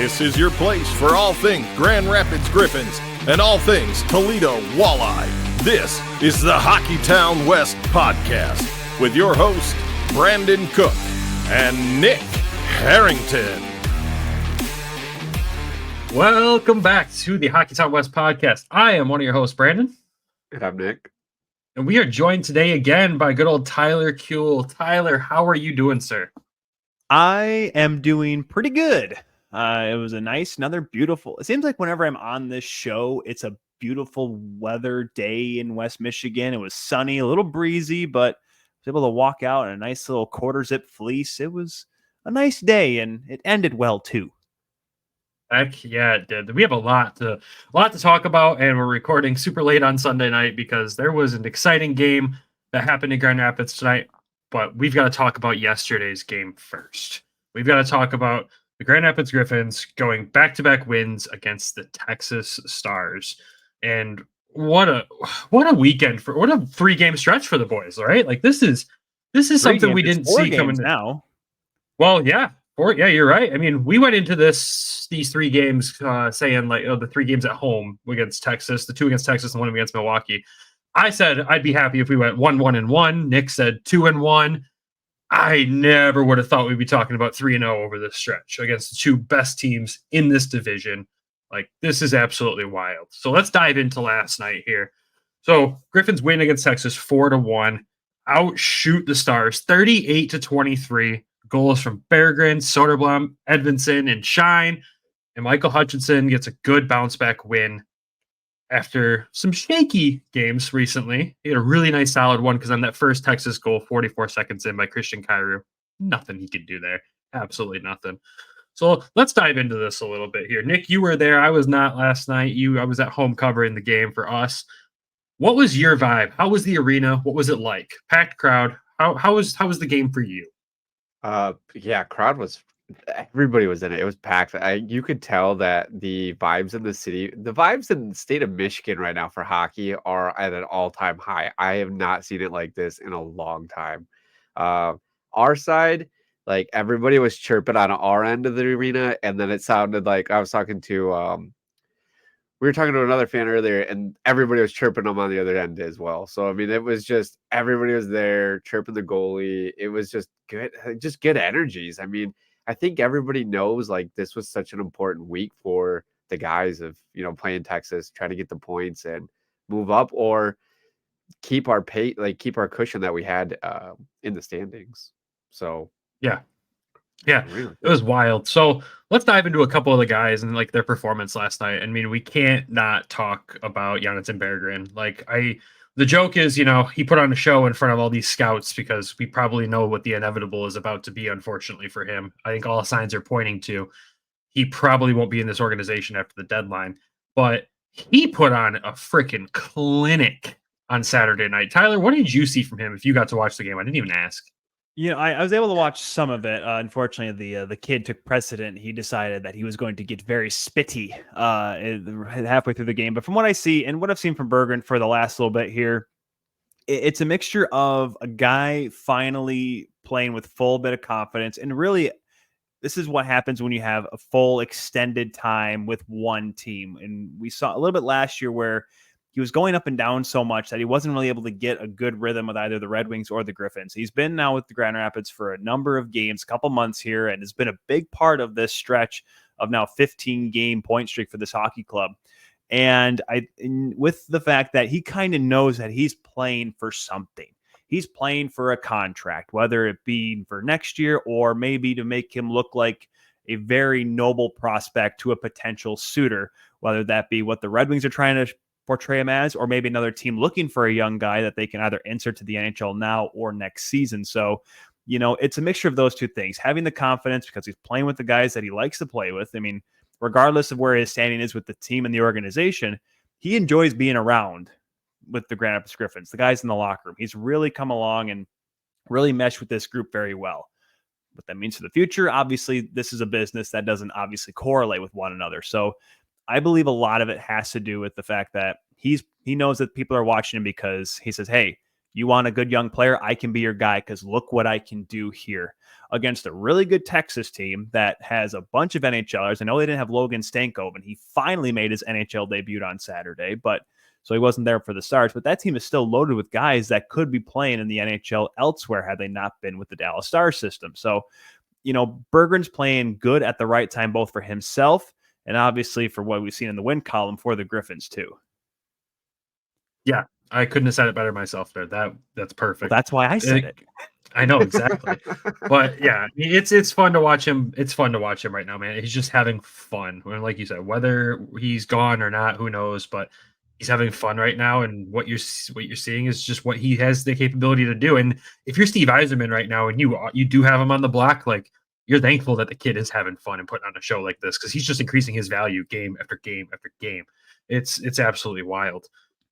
This is your place for all things Grand Rapids Griffins and all things Toledo Walleye. This is the Hockeytown West Podcast with your host, Brandon Cook and Nick Harrington. Welcome back to the Hockeytown West Podcast. I am one of your hosts, Brandon. And I'm Nick. And we are joined today again by good old Tyler Kuehl. Tyler, how are you doing, sir? I am doing pretty good. It was a nice, another beautiful, it seems like whenever I'm on this show, it's a beautiful weather day in West Michigan. It was sunny, a little breezy, but I was able to walk out in a nice little quarter zip fleece. It was a nice day and it ended well too. Heck yeah, it did. We have a lot to talk about, and we're recording super late on Sunday night because there was an exciting game that happened in Grand Rapids tonight. But we've got to talk about yesterday's game first. We've got to talk about the Grand Rapids Griffins going back-to-back wins against the Texas Stars, and what a weekend what a 3-game stretch for the boys, right? Like this is something we didn't see coming now. Well, yeah. Yeah, you're right. I mean, we went into these 3 games saying like, the 3 games at home against Texas, the 2 against Texas and 1 against Milwaukee. I said I'd be happy if we went 1-1-1. Nick said 2-1. I never would have thought we'd be talking about 3-0 over this stretch against the 2 best teams in this division. Like, this is absolutely wild. So let's dive into last night here. So Griffins win against Texas 4-1, outshoot the Stars 38-23. Goals from Berggren, Soderblom, Edvinsson, and Shine. And Michael Hutchinson gets a good bounce-back win after some shaky games recently. He had a really nice, solid one because on that first Texas goal, 44 seconds in by Christian Kyrou, nothing he could do there. Absolutely nothing. So let's dive into this a little bit here. Nick, you were there. I was not last night. I was at home covering the game for us. What was your vibe? How was the arena? What was it like? Packed crowd. How was the game for you? Crowd was, everybody was in it. It was packed. You could tell that the vibes in the state of Michigan right now for hockey are at an all-time high. I have not seen it like this in a long time. Our side, like everybody was chirping on our end of the arena, and then it sounded like I was talking to we were talking to another fan earlier, and everybody was chirping them on the other end as well. So, I mean, it was just everybody was there chirping the goalie. It was just good energies. I mean, I think everybody knows like this was such an important week for the guys of, playing Texas, trying to get the points and move up or keep our cushion that we had in the standings. So, Yeah, it was wild. So let's dive into a couple of the guys and like their performance last night. I mean, we can't not talk about Jonathan Berggren. Like the joke is, he put on a show in front of all these scouts because we probably know what the inevitable is about to be, unfortunately for him. I think all signs are pointing to he probably won't be in this organization after the deadline, but he put on a freaking clinic on Saturday night. Tyler, what did you see from him if you got to watch the game? I didn't even ask. I was able to watch some of it. Unfortunately, the kid took precedent. He decided that he was going to get very spitty halfway through the game. But from what I see and what I've seen from Berggren for the last little bit here, it's a mixture of a guy finally playing with full bit of confidence. And really, this is what happens when you have a full extended time with one team. And we saw a little bit last year where he was going up and down so much that he wasn't really able to get a good rhythm with either the Red Wings or the Griffins. He's been now with the Grand Rapids for a number of games, a couple months here, and has been a big part of this stretch of now 15-game point streak for this hockey club. And with the fact that he kind of knows that he's playing for something. He's playing for a contract, whether it be for next year or maybe to make him look like a very noble prospect to a potential suitor, whether that be what the Red Wings are trying to portray him as, or maybe another team looking for a young guy that they can either insert to the NHL now or next season. So, it's a mixture of those two things, having the confidence because he's playing with the guys that he likes to play with. I mean, regardless of where his standing is with the team and the organization, he enjoys being around with the Grand Rapids Griffins, the guys in the locker room. He's really come along and really meshed with this group very well. What that means for the future, obviously, this is a business that doesn't obviously correlate with one another. So I believe a lot of it has to do with the fact that he knows that people are watching him because he says, hey, You want a good young player? I can be your guy because look what I can do here against a really good Texas team that has a bunch of NHLers. I know they didn't have Logan Stankoven. He finally made his NHL debut on Saturday, so he wasn't there for the starts. But that team is still loaded with guys that could be playing in the NHL elsewhere had they not been with the Dallas Stars system. So, Berggren's playing good at the right time, both for himself and obviously for what we've seen in the win column for the Griffins too. Yeah, I couldn't have said it better myself there. That's perfect. Well, that's why I said it. I know exactly. But yeah, it's fun to watch him. It's fun to watch him right now, man. He's just having fun. Like you said, whether he's gone or not, who knows? But he's having fun right now, and what you're seeing is just what he has the capability to do. And if you're Steve Yzerman right now, and you do have him on the block, like you're thankful that the kid is having fun and putting on a show like this because he's just increasing his value game after game after game. It's absolutely wild.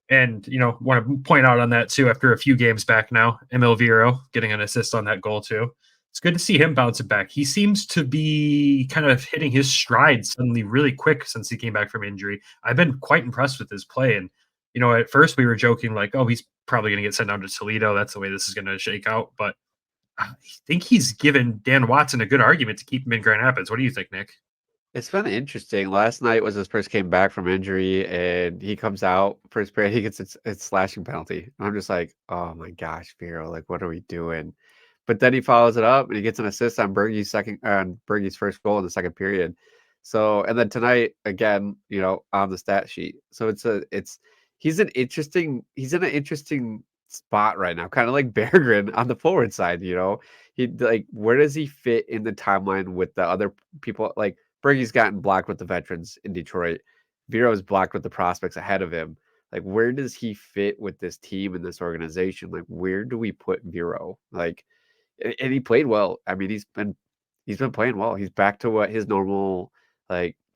And, want to point out on that, too, after a few games back now, Emil Viro getting an assist on that goal, too. It's good to see him bouncing back. He seems to be kind of hitting his stride suddenly really quick since he came back from injury. I've been quite impressed with his play. And, at first we were joking like, oh, he's probably going to get sent down to Toledo. That's the way this is going to shake out. But I think he's given Dan Watson a good argument to keep him in Grand Rapids. What do you think, Nick? It's been interesting. Last night was his first came back from injury, and he comes out first period. He gets its slashing penalty. And I'm just like, oh my gosh, Vero, like what are we doing? But then he follows it up and he gets an assist on Bergey's first goal in the second period. So, and then tonight again, on the stat sheet. So he's in an interesting spot right now, kind of like Berggren on the forward side. He where does he fit in the timeline with the other people? Like, Bergey's gotten blocked with the veterans in Detroit. Vero's blocked with the prospects ahead of him. Like, where does he fit with this team and this organization? Like, where do we put Vero? Like, and he played well. I mean, he's been playing well. He's back to what his normal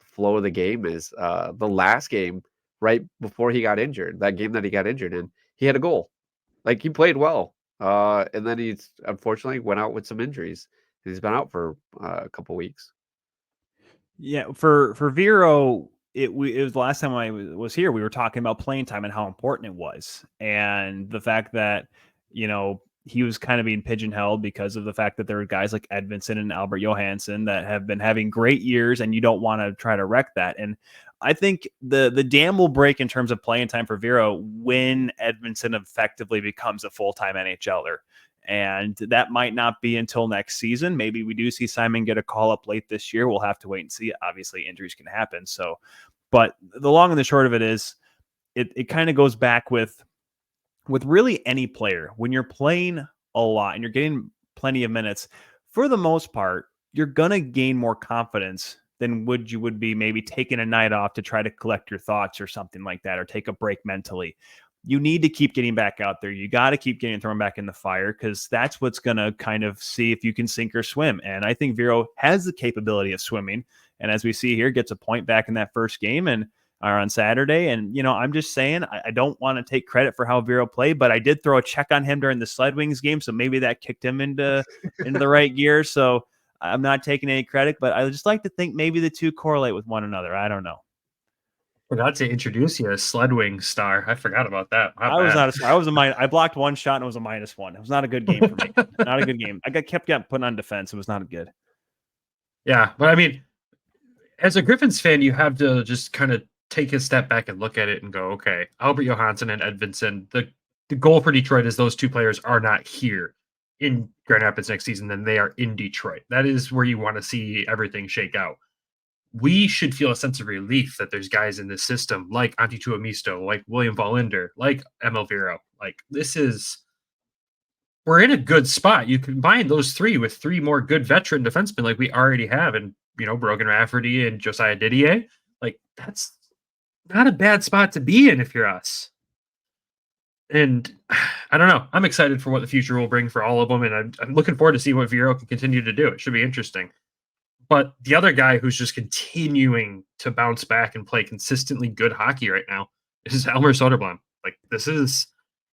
flow of the game is. The last game, right before he got injured, that game that he got injured in, he had a goal. Like, he played well. And then he's unfortunately went out with some injuries. He's been out for a couple weeks. Yeah, for Vero, it was the last time I was here. We were talking about playing time and how important it was, and the fact that he was kind of being pigeonholed because of the fact that there were guys like Edvinsson and Albert Johansson that have been having great years, and you don't want to try to wreck that. And I think the dam will break in terms of playing time for Vero when Edvinsson effectively becomes a full-time NHLer. And that might not be until next season. Maybe we do see Simon get a call up late this year. We'll have to wait and see. Obviously, injuries can happen. So, but the long and the short of it is, it kind of goes back with really any player. When you're playing a lot and you're getting plenty of minutes, for the most part, you're gonna gain more confidence than you would be maybe taking a night off to try to collect your thoughts or something like that, or take a break mentally. You need to keep getting back out there. You got to keep getting thrown back in the fire because that's what's going to kind of see if you can sink or swim. And I think Vero has the capability of swimming. And as we see here, gets a point back in that first game and on Saturday. And, I'm just saying, I don't want to take credit for how Vero played, but I did throw a check on him during the Sled Wings game. So maybe that kicked him into the right gear. So I'm not taking any credit, but I just like to think maybe the two correlate with one another. I don't know. Forgot to introduce you as Sledwing star. I forgot about that. I was not a star. I was a minus. I blocked one shot and it was a -1. It was not a good game for me. Not a good game. I kept getting put on defense. It was not good. Yeah, but I mean, as a Griffins fan, you have to just kind of take a step back and look at it and go, okay, Albert Johansson and Edvinsson, the goal for Detroit is those two players are not here in Grand Rapids next season, then they are in Detroit. That is where you want to see everything shake out. We should feel a sense of relief that there's guys in this system like Antti Tuomisto, like William Wallinder, like Emil Viro. Like, we're in a good spot. You combine those three with three more good veteran defensemen like we already have, and Brogan Rafferty and Josiah Didier. Like, that's not a bad spot to be in if you're us. And I don't know. I'm excited for what the future will bring for all of them, and I'm looking forward to see what Viro can continue to do. It should be interesting. But the other guy who's just continuing to bounce back and play consistently good hockey right now is Elmer Soderblom. Like, this is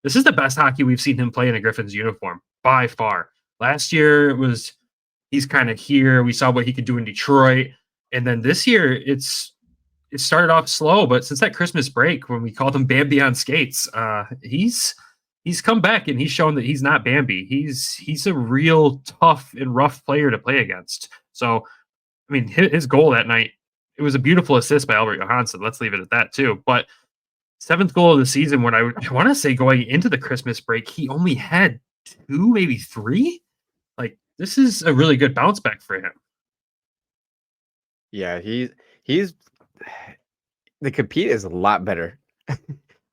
the best hockey we've seen him play in a Griffins uniform by far. Last year he's kind of here. We saw what he could do in Detroit, and then this year it started off slow. But since that Christmas break when we called him Bambi on skates, he's he's come back and he's shown that he's not Bambi. He's a real tough and rough player to play against. So, I mean, his goal that night, it was a beautiful assist by Albert Johansson. Let's leave it at that too. But 7th goal of the season, when I want to say going into the Christmas break, he only had 2, maybe 3. Like, this is a really good bounce back for him. Yeah, he's the compete is a lot better.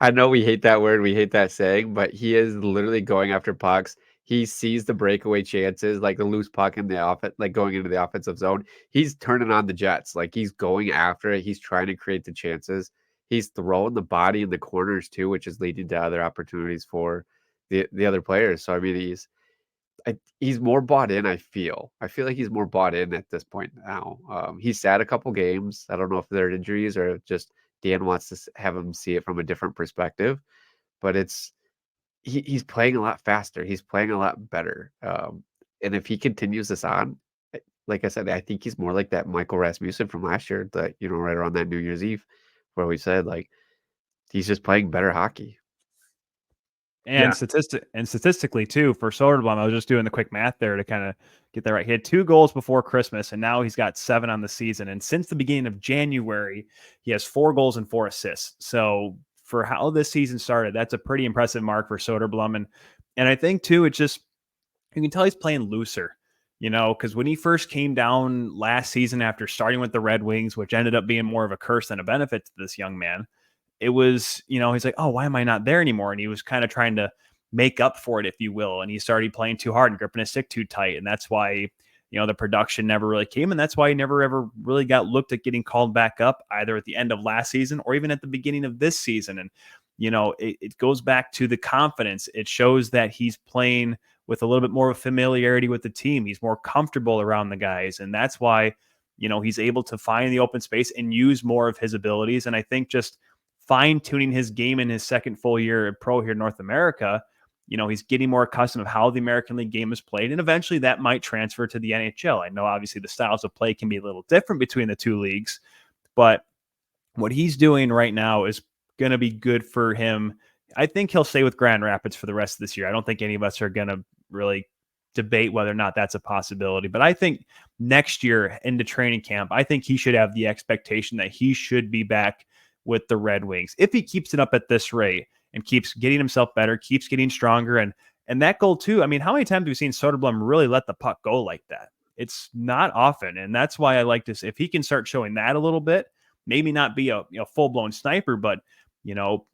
I know we hate that word, we hate that saying, but he is literally going after pucks. He sees the breakaway chances, like the loose puck in the offense, like going into the offensive zone. He's turning on the jets, like he's going after it. He's trying to create the chances. He's throwing the body in the corners too, which is leading to other opportunities for the other players. So I mean, he's more bought in. I feel like he's more bought in at this point now. He's sat a couple games. I don't know if they're injuries or just Dan wants to have him see it from a different perspective, but he's playing a lot faster. He's playing a lot better. And if he continues this on, like I said, I think he's more like that Michael Rasmussen from last year, that, you know, right around that New Year's Eve, where we said, like, he's just playing better hockey. And statistically too, for Soderblom, I was just doing the quick math there to kind of get that right. He had 2 goals before Christmas, and now he's got 7 on the season. And since the beginning of January, he has 4 goals and 4 assists. So for how this season started, that's a pretty impressive mark for Soderblom. And I think too, it's just, you can tell he's playing looser, you know, because when he first came down last season after starting with the Red Wings, which ended up being more of a curse than a benefit to this young man, it was, you know, he's like, oh, why am I not there anymore? And he was kind of trying to make up for it, if you will. And he started playing too hard and gripping his stick too tight. And that's why, you know, the production never really came. And that's why he never ever really got looked at getting called back up, either at the end of last season or even at the beginning of this season. And, you know, it goes back to the confidence. It shows that he's playing with a little bit more of familiarity with the team. He's more comfortable around the guys. And that's why, you know, he's able to find the open space and use more of his abilities. And I think just fine-tuning his game in his second full year pro here in North America, you know, he's getting more accustomed to how the American League game is played, and eventually that might transfer to the NHL. I know obviously the styles of play can be a little different between the 2 leagues, but what he's doing right now is going to be good for him. I think he'll stay with Grand Rapids for the rest of this year. I don't think any of us are going to really debate whether or not that's a possibility, but I think next year into training camp, I think he should have the expectation that he should be back with the Red Wings if he keeps it up at this rate and keeps getting himself better, keeps getting stronger. And that goal too, I mean, how many times have we seen Soderblom really let the puck go like that? It's not often. And that's why I like this. If he can start showing that a little bit, maybe not be a full-blown sniper, but you know,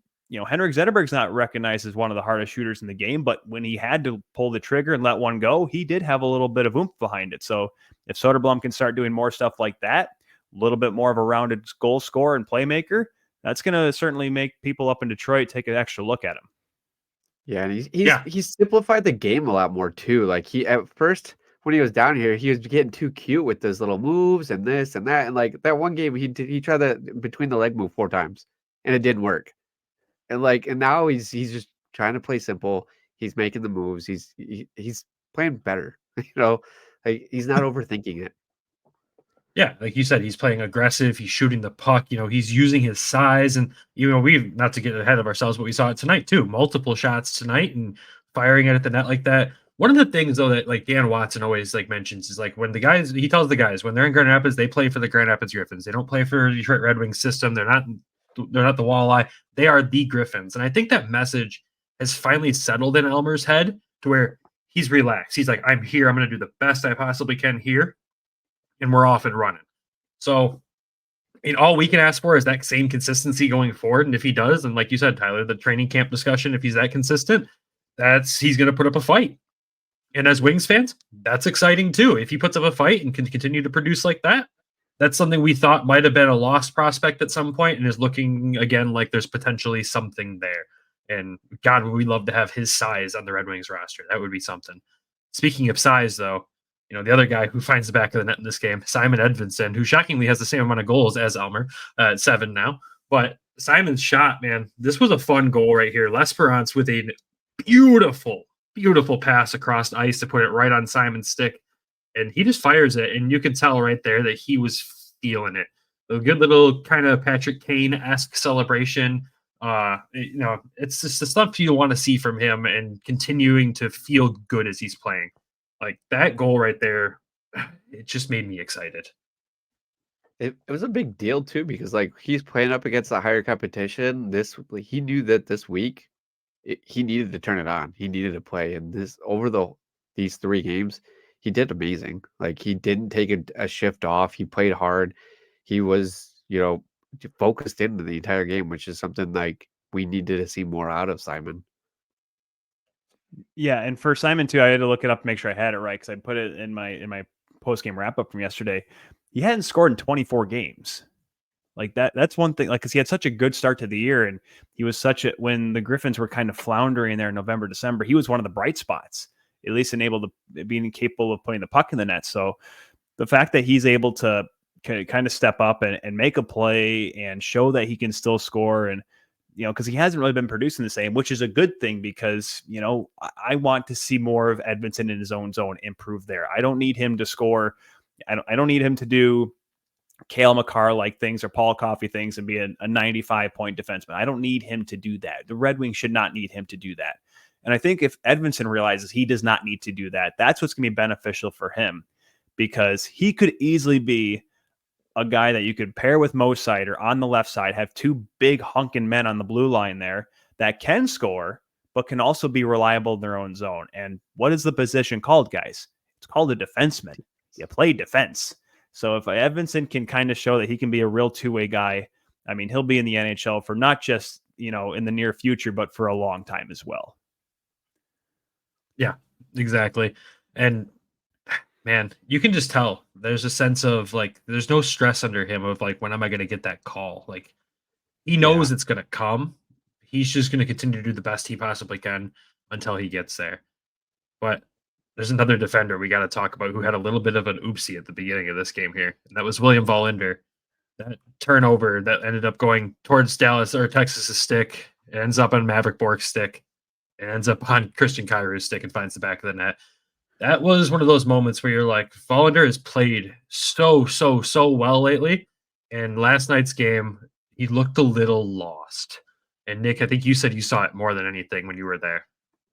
Henrik Zetterberg's not recognized as one of the hardest shooters in the game, but when he had to pull the trigger and let one go, he did have a little bit of oomph behind it. So if Soderblom can start doing more stuff like that, a little bit more of a rounded goal scorer and playmaker, that's going to certainly make people up in Detroit take an extra look at him. Yeah, and he's simplified the game a lot more too. Like, he at first, when he was down here, he was getting too cute with those little moves and this and that. And like that one game, he tried that between the leg move 4 times and it didn't work. And now he's just trying to play simple. He's making the moves. He's playing better. You know, like, he's not overthinking it. Yeah, like you said, he's playing aggressive. He's shooting the puck. You know, he's using his size, and you know, we've not to get ahead of ourselves, but we saw it tonight too. Multiple shots tonight and firing it at the net like that. One of the things though that like Dan Watson always like mentions is like when the guys, he tells the guys when they're in Grand Rapids, they play for the Grand Rapids Griffins. They don't play for the Detroit Red Wings system. They're not the Walleye. They are the Griffins, and I think that message has finally settled in Elmer's head to where he's relaxed. He's like, I'm here. I'm going to do the best I possibly can here. And we're off and running. So, all we can ask for is that same consistency going forward. And if he does, and like you said, Tyler, the training camp discussion, if he's that consistent, he's going to put up a fight. And as Wings fans, that's exciting too. If he puts up a fight and can continue to produce like that, that's something we thought might have been a lost prospect at some point and is looking again like there's potentially something there. And God, would we love to have his size on the Red Wings roster. That would be something. Speaking of size, though, you know, the other guy who finds the back of the net in this game, Simon Edvinsson, who shockingly has the same amount of goals as Elmer, 7 now. But Simon's shot, man, this was a fun goal right here. L'Esperance with a beautiful, beautiful pass across ice to put it right on Simon's stick. And he just fires it. And you can tell right there that he was feeling it. A good little kind of Patrick Kane-esque celebration. It's just the stuff you want to see from him and continuing to feel good as he's playing. Like that goal right there, it just made me excited. It was a big deal too because like he's playing up against the higher competition. He knew that this week he needed to turn it on. He needed to play, and these 3 games, he did amazing. Like he didn't take a shift off. He played hard. He was focused into the entire game, which is something like we needed to see more out of Simon. Yeah, and for Simon too, I had to look it up to make sure I had it right because I put it in my post game wrap up from yesterday. He hadn't scored in 24 games. Like that's one thing. Like because he had such a good start to the year, and he was when the Griffins were kind of floundering there in November, December. He was one of the bright spots, at least being capable of putting the puck in the net. So the fact that he's able to kind of step up and make a play and show that he can still score, and because he hasn't really been producing the same, which is a good thing because I want to see more of Edvinsson in his own zone improve there. I don't need him to score. I don't need him to do Cale Makar like things or Paul Coffey things and be a 95-point defenseman. I don't need him to do that. The Red Wings should not need him to do that. And I think if Edvinsson realizes he does not need to do that, that's what's going to be beneficial for him, because he could easily be a guy that you could pair with Mo Seider on the left side, have 2 big hunking men on the blue line there that can score, but can also be reliable in their own zone. And what is the position called, guys? It's called a defenseman. You play defense. So if Edvinsson can kind of show that he can be a real 2-way guy, I mean, he'll be in the NHL for not just, in the near future, but for a long time as well. Yeah, exactly. And man, you can just tell there's a sense of like, there's no stress under him of like, when am I going to get that call? Like he knows it's going to come. He's just going to continue to do the best he possibly can until he gets there. But there's another defender we got to talk about who had a little bit of an oopsie at the beginning of this game here. And that was William Wallinder. That turnover that ended up going towards Dallas or Texas's stick. It ends up on Maverick Bork's stick. It ends up on Christian Kairou's stick and finds the back of the net. That was one of those moments where you're like, Wallinder has played so well lately. And last night's game, he looked a little lost. And Nick, I think you said you saw it more than anything when you were there.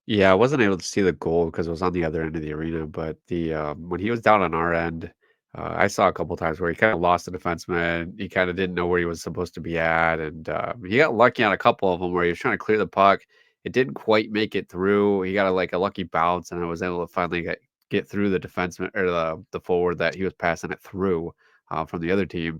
Yeah, I wasn't able to see the goal because it was on the other end of the arena. But when he was down on our end, I saw a couple times where he kind of lost the defenseman. He kind of didn't know where he was supposed to be at, and he got lucky on a couple of them where he was trying to clear the puck. It didn't quite make it through. He got a lucky bounce, and I was able to finally get through the defenseman or the forward that he was passing it through from the other team,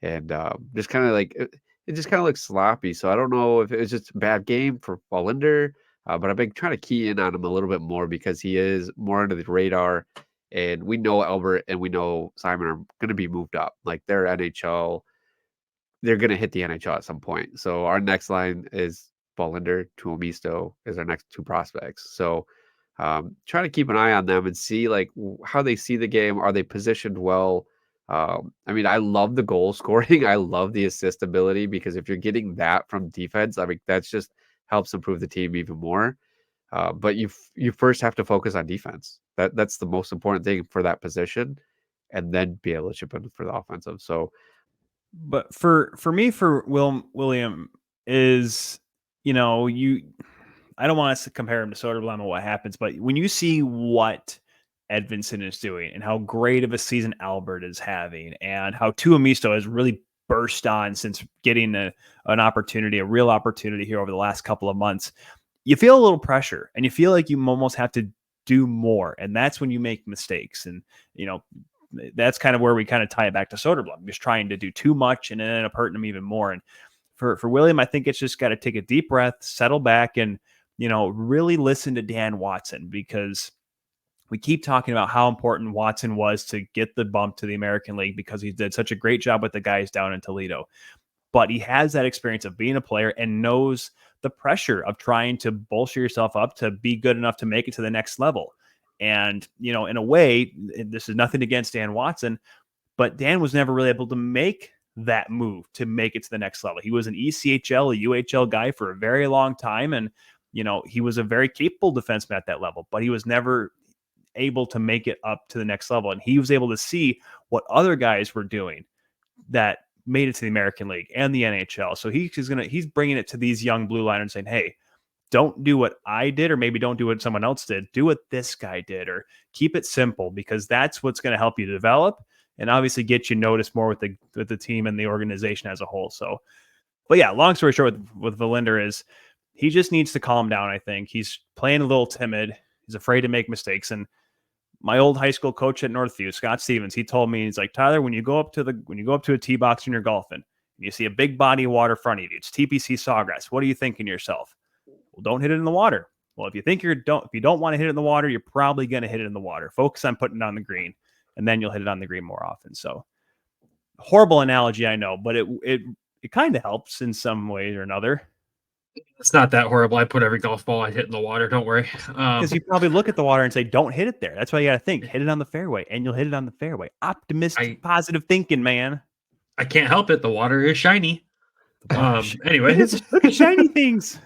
and just kind of like it just kind of looked sloppy. So I don't know if it was just a bad game for Wallinder. But I've been trying to key in on him a little bit more because he is more under the radar, and we know Albert and we know Simon are going to be moved up. Like they're NHL, they're going to hit the NHL at some point. So our next line is Wallinder, Tuomisto is our next 2 prospects. So trying to keep an eye on them and see like how they see the game. Are they positioned well? I mean, I love the goal scoring. I love the assist ability because if you're getting that from defense, I mean, that's just helps improve the team even more. But you first have to focus on defense. That's the most important thing for that position, and then be able to chip in for the offensive. So, but for me, for William is, I don't want us to compare him to Soderblom or what happens, but when you see what Edvinsson is doing and how great of a season Albert is having and how Tuomisto has really burst on since getting a real opportunity here over the last couple of months, you feel a little pressure and you feel like you almost have to do more. And that's when you make mistakes. And, that's kind of where we kind of tie it back to Soderblom, just trying to do too much and it ended up hurting him even more. And for William, I think it's just got to take a deep breath, settle back and, really listen to Dan Watson, because we keep talking about how important Watson was to get the bump to the American League because he did such a great job with the guys down in Toledo. But he has that experience of being a player and knows the pressure of trying to bolster yourself up to be good enough to make it to the next level. And, in a way, this is nothing against Dan Watson, but Dan was never really able to make that move to make it to the next level. He was an ECHL, a UHL guy for a very long time. And, he was a very capable defenseman at that level, but he was never able to make it up to the next level. And he was able to see what other guys were doing that made it to the American League and the NHL. So he's bringing it to these young blue liners saying, hey, don't do what I did, or maybe don't do what someone else did. Do what this guy did, or keep it simple, because that's what's going to help you develop and obviously get you noticed more with the team and the organization as a whole. So, but yeah, long story short with Verlinder is he just needs to calm down. I think he's playing a little timid. He's afraid to make mistakes. And my old high school coach at Northview, Scott Stevens, he told me, he's like, Tyler, when you go up to a tee box and you're golfing, and you see a big body of water in front of you, it's TPC Sawgrass. What are you thinking to yourself? Well, don't hit it in the water. Well, if you don't want to hit it in the water, you're probably going to hit it in the water. Focus on putting it on the green, and then you'll hit it on the green more often. So, horrible analogy, I know, but it kind of helps in some way or another. It's not that horrible. I put every golf ball I hit in the water. Don't worry. Because you probably look at the water and say, don't hit it there. That's why you got to think. Hit it on the fairway, and you'll hit it on the fairway. Optimistic, positive thinking, man. I can't help it. The water is shiny. Anyways. Look at shiny things.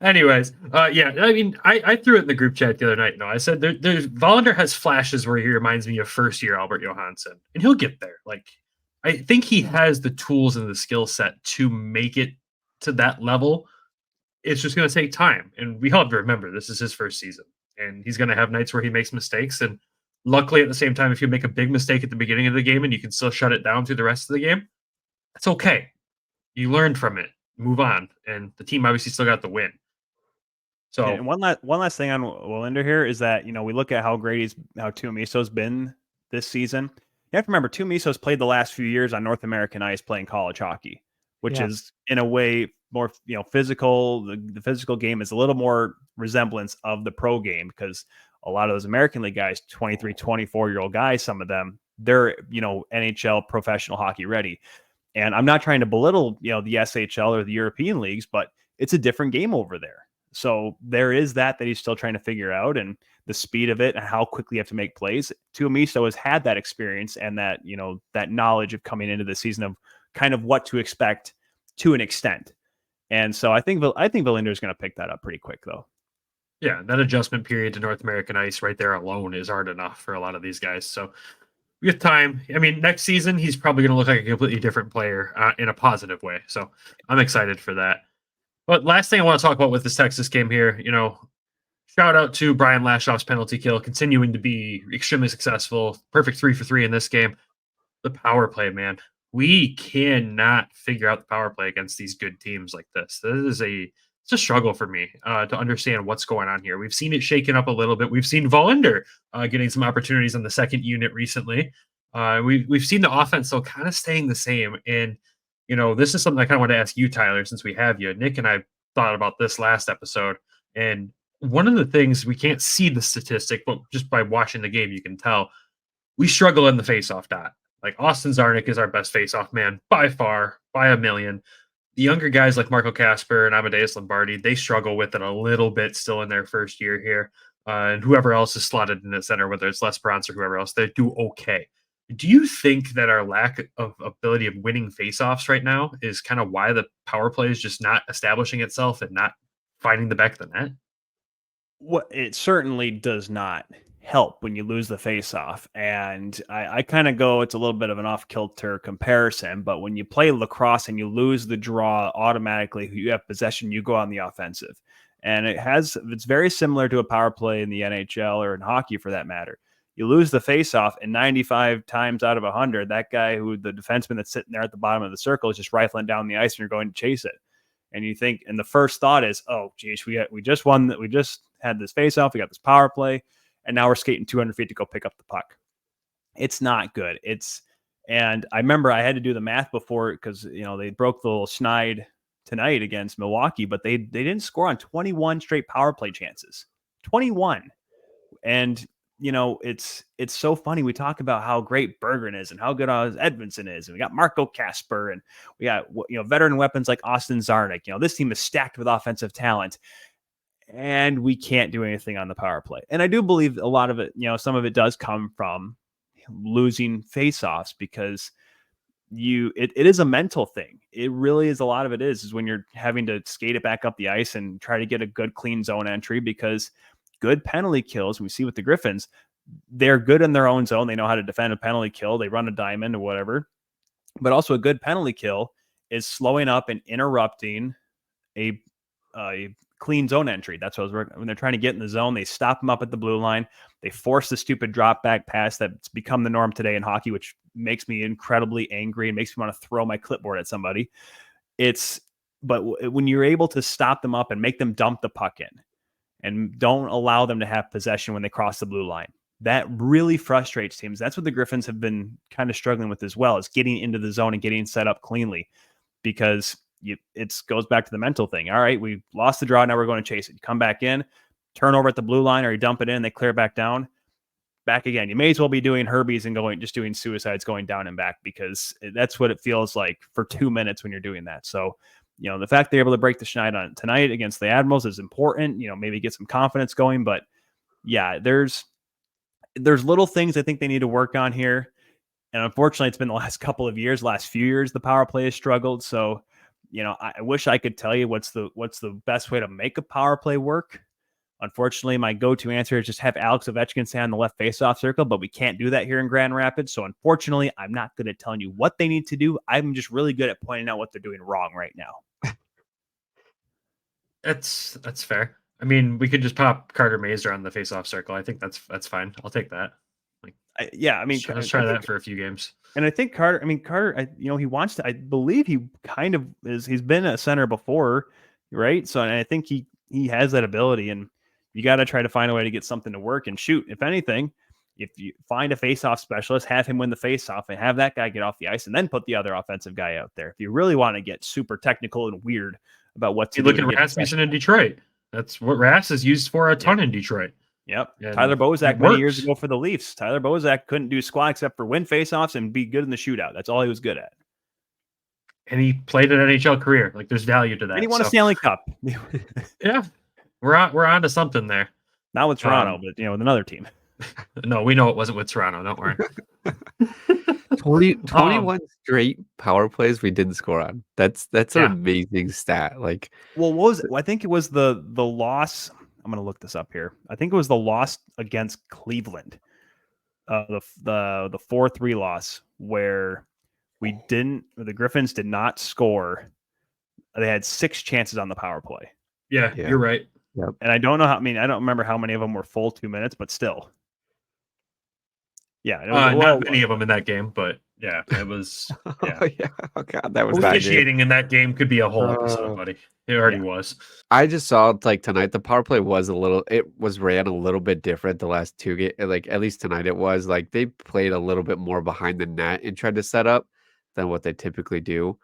Anyways, yeah, I mean, I threw it in the group chat the other night. No, I said there's Verlander has flashes where he reminds me of first year Albert Johansson, and he'll get there. Like, I think he has the tools and the skill set to make it to that level. It's just going to take time, and we all have to remember this is his first season, and he's going to have nights where he makes mistakes. And luckily, at the same time, if you make a big mistake at the beginning of the game and you can still shut it down through the rest of the game, that's okay. You learned from it, move on, and the team obviously still got the win. So, and one last thing on Verlander here is that, we look at how great how Tuomiso's been this season. You have to remember, Tuomiso's played the last few years on North American ice playing college hockey, which is in a way more physical. The physical game is a little more resemblance of the pro game, because a lot of those American League guys, 23, 24-year-old guys, some of them, they're NHL professional hockey ready. And I'm not trying to belittle the SHL or the European leagues, but it's a different game over there. So there is that he's still trying to figure out, and the speed of it and how quickly you have to make plays. Tuomiso has had that experience and that, that knowledge of coming into the season of kind of what to expect to an extent. And so I think Verlander is going to pick that up pretty quick, though. Yeah, that adjustment period to North American ice right there alone is hard enough for a lot of these guys. So with time, I mean, next season, he's probably going to look like a completely different player in a positive way. So I'm excited for that. But last thing I want to talk about with this Texas game here, shout out to Brian Lashoff's penalty kill, continuing to be extremely successful. Perfect 3-for-3 in this game. The power play, man. We cannot figure out the power play against these good teams like this. It's a struggle for me to understand what's going on here. We've seen it shaken up a little bit. We've seen Verlander getting some opportunities on the second unit recently. We've seen the offense though kind of staying the same. And this is something I kind of want to ask you, Tyler, since we have you. Nick and I thought about this last episode, and one of the things, we can't see the statistic, but just by watching the game, you can tell we struggle in the faceoff dot. Like, Austin Czarnik is our best faceoff man by far, by a million. The younger guys like Marco Kasper and Amadeus Lombardi, they struggle with it a little bit still in their first year here. And whoever else is slotted in the center, whether it's Les Bronze or whoever else, they do okay. Do you think that our lack of ability of winning faceoffs right now is kind of why the power play is just not establishing itself and not finding the back of the net? Well, it certainly does not help when you lose the faceoff. And I kind of go, it's a little bit of an off-kilter comparison, but when you play lacrosse and you lose the draw, automatically you have possession, you go on the offensive. And it's very similar to a power play in the NHL or in hockey for that matter. You lose the faceoff, and 95 times out of 100, that guy the defenseman that's sitting there at the bottom of the circle is just rifling down the ice and you're going to chase it. And you think, and the first thought is, oh, geez, we just won that. We just had this faceoff. We got this power play, and now we're skating 200 feet to go pick up the puck. It's not good. And I remember I had to do the math before, because they broke the little schneid tonight against Milwaukee, but they didn't score on 21 straight power play chances. 21. And it's so funny. We talk about how great Berggren is and how good Edmondson is. And we got Marco Kasper, and we got, veteran weapons like Austin Czarnik. This team is stacked with offensive talent, and we can't do anything on the power play. And I do believe a lot of it, some of it does come from losing faceoffs, because it is a mental thing. It really is. A lot of it is when you're having to skate it back up the ice and try to get a good, clean zone entry, because good penalty kills, we see with the Griffins, they're good in their own zone. They know how to defend a penalty kill. They run a diamond or whatever. but also a good penalty kill is slowing up and interrupting a clean zone entry. That's what I was when they're trying to get in the zone. They stop them up at the blue line. They force the stupid drop back pass that's become the norm today in hockey, which makes me incredibly angry and makes me want to throw my clipboard at somebody. But when you're able to stop them up and make them dump the puck in and don't allow them to have possession when they cross the blue line, that really frustrates teams. That's what the Griffins have been kind of struggling with as well, is getting into the zone and getting set up cleanly, because it goes back to the mental thing. All right, we lost the draw. Now we're going to chase it. You come back in, turn over at the blue line, or you dump it in, they clear back down. Back again. You may as well be doing Herbies and just doing suicides going down and back, because that's what it feels like for 2 minutes when you're doing that. So, the fact they're able to break the schneid on tonight against the Admirals is important. Maybe get some confidence going. But yeah, there's little things I think they need to work on here. And unfortunately, it's been the last few years, the power play has struggled. So, I wish I could tell you what's the best way to make a power play work. Unfortunately, my go-to answer is just have Alex Ovechkin stay on the left faceoff circle, but we can't do that here in Grand Rapids. So unfortunately, I'm not good at telling you what they need to do. I'm just really good at pointing out what they're doing wrong right now. That's fair. I mean, we could just pop Carter Mazer on the faceoff circle. I think that's fine. I'll take that. Let's try that for a few games. And I think Carter, he wants to, I believe he kind of is, he's been a center before, right? So, and I think he has that ability, and you got to try to find a way to get something to work and shoot. If anything, if you find a face-off specialist, have him win the face-off and have that guy get off the ice, and then put the other offensive guy out there. If you really want to get super technical and weird about what to do. Look at Rasmussen in Detroit. That's what Ras is used for a ton in Detroit. Yep. And Tyler Bozak many years ago for the Leafs. Tyler Bozak couldn't do squat except for win face-offs and be good in the shootout. That's all he was good at. And he played an NHL career. Like, there's value to that. And he won a Stanley Cup. Yeah. We're on to something there. Not with Toronto, but with another team. No, we know it wasn't with Toronto. Don't worry. 21 straight power plays we didn't score on. That's an amazing stat. Like, well, what was it? I think it was the loss. I'm going to look this up here. I think it was the loss against Cleveland, the 4-3 loss, where the Griffins did not score. They had 6 chances on the power play. Yeah. You're right. Yep. And I don't know I don't remember how many of them were full 2 minutes, but still. Yeah. Not many of them in that game, but yeah, it was. Yeah. Oh, yeah. Oh, God, that was bad. Officiating in that game could be a whole episode, buddy. It already was. I just saw, like, tonight, the power play was ran a little bit different the last 2 games. Like, at least tonight it was. Like, they played a little bit more behind the net and tried to set up than what they typically do.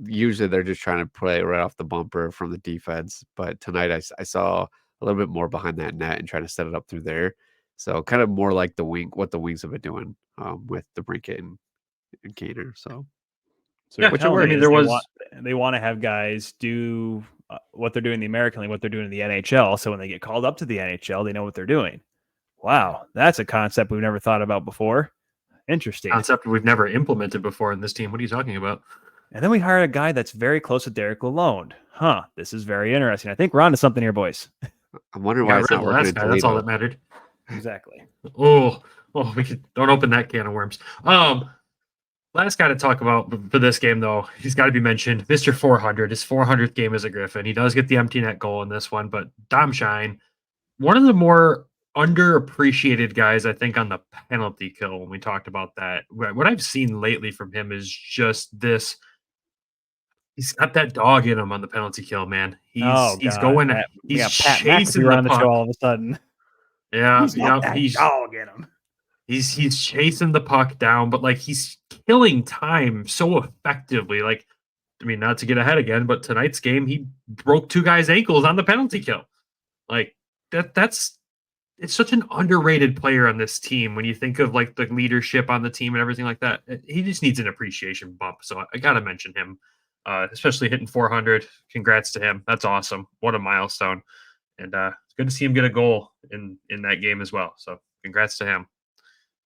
Usually they're just trying to play right off the bumper from the defense. But tonight I saw a little bit more behind that net and trying to set it up through there. So kind of more like what the Wings have been doing with the Brinket and Gainer. So yeah, they want to have guys do what they're doing in the American League, what they're doing in the NHL. So when they get called up to the NHL, they know what they're doing. Wow, that's a concept we've never thought about before. Interesting concept we've never implemented before in this team. What are you talking about? And then we hired a guy that's very close to Derek Lalonde. This is very interesting. I think we're on to something here, boys. I'm wondering why it's not working. That's all that mattered. Exactly. Don't open that can of worms. Last guy to talk about for this game, though, he's got to be mentioned. Mr. 400, his 400th game as a Griffin. He does get the empty net goal in this one, but Dom Shine, one of the more underappreciated guys, I think, on the penalty kill. When we talked about that, what I've seen lately from him is just this. He's got that dog in him on the penalty kill, man. He's going. He's chasing around the the puck. show all of a sudden. Yeah, he's dog in him. He's chasing the puck down, but like he's killing time so effectively. Like, I mean, not to get ahead again, but tonight's game, he broke 2 guys' ankles on the penalty kill. Like it's such an underrated player on this team when you think of like the leadership on the team and everything like that. He just needs an appreciation bump. So I got to mention him. Especially hitting 400. Congrats to him. That's awesome. What a milestone. And it's good to see him get a goal in that game as well. So congrats to him.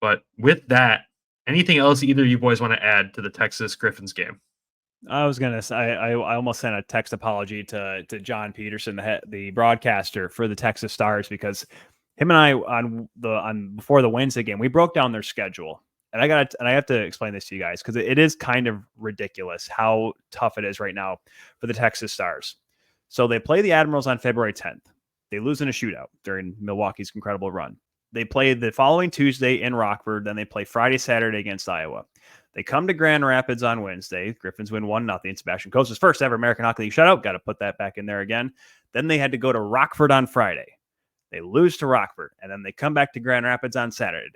But with that, anything else either of you boys want to add to the Texas Griffins game? I was going to say, I almost sent a text apology to John Peterson, the broadcaster for the Texas Stars, because him and I on before the Wednesday game, we broke down their schedule. and I have to explain this to you guys because it is kind of ridiculous how tough it is right now for the Texas Stars. So they play the Admirals on February 10th. They lose in a shootout during Milwaukee's incredible run. They play the following Tuesday in Rockford. Then they play Friday, Saturday against Iowa. They come to Grand Rapids on Wednesday. Griffins win 1-0. Sebastian Coates' first ever American Hockey League shutout. Got to put that back in there again. Then they had to go to Rockford on Friday. They lose to Rockford. And then they come back to Grand Rapids on Saturday.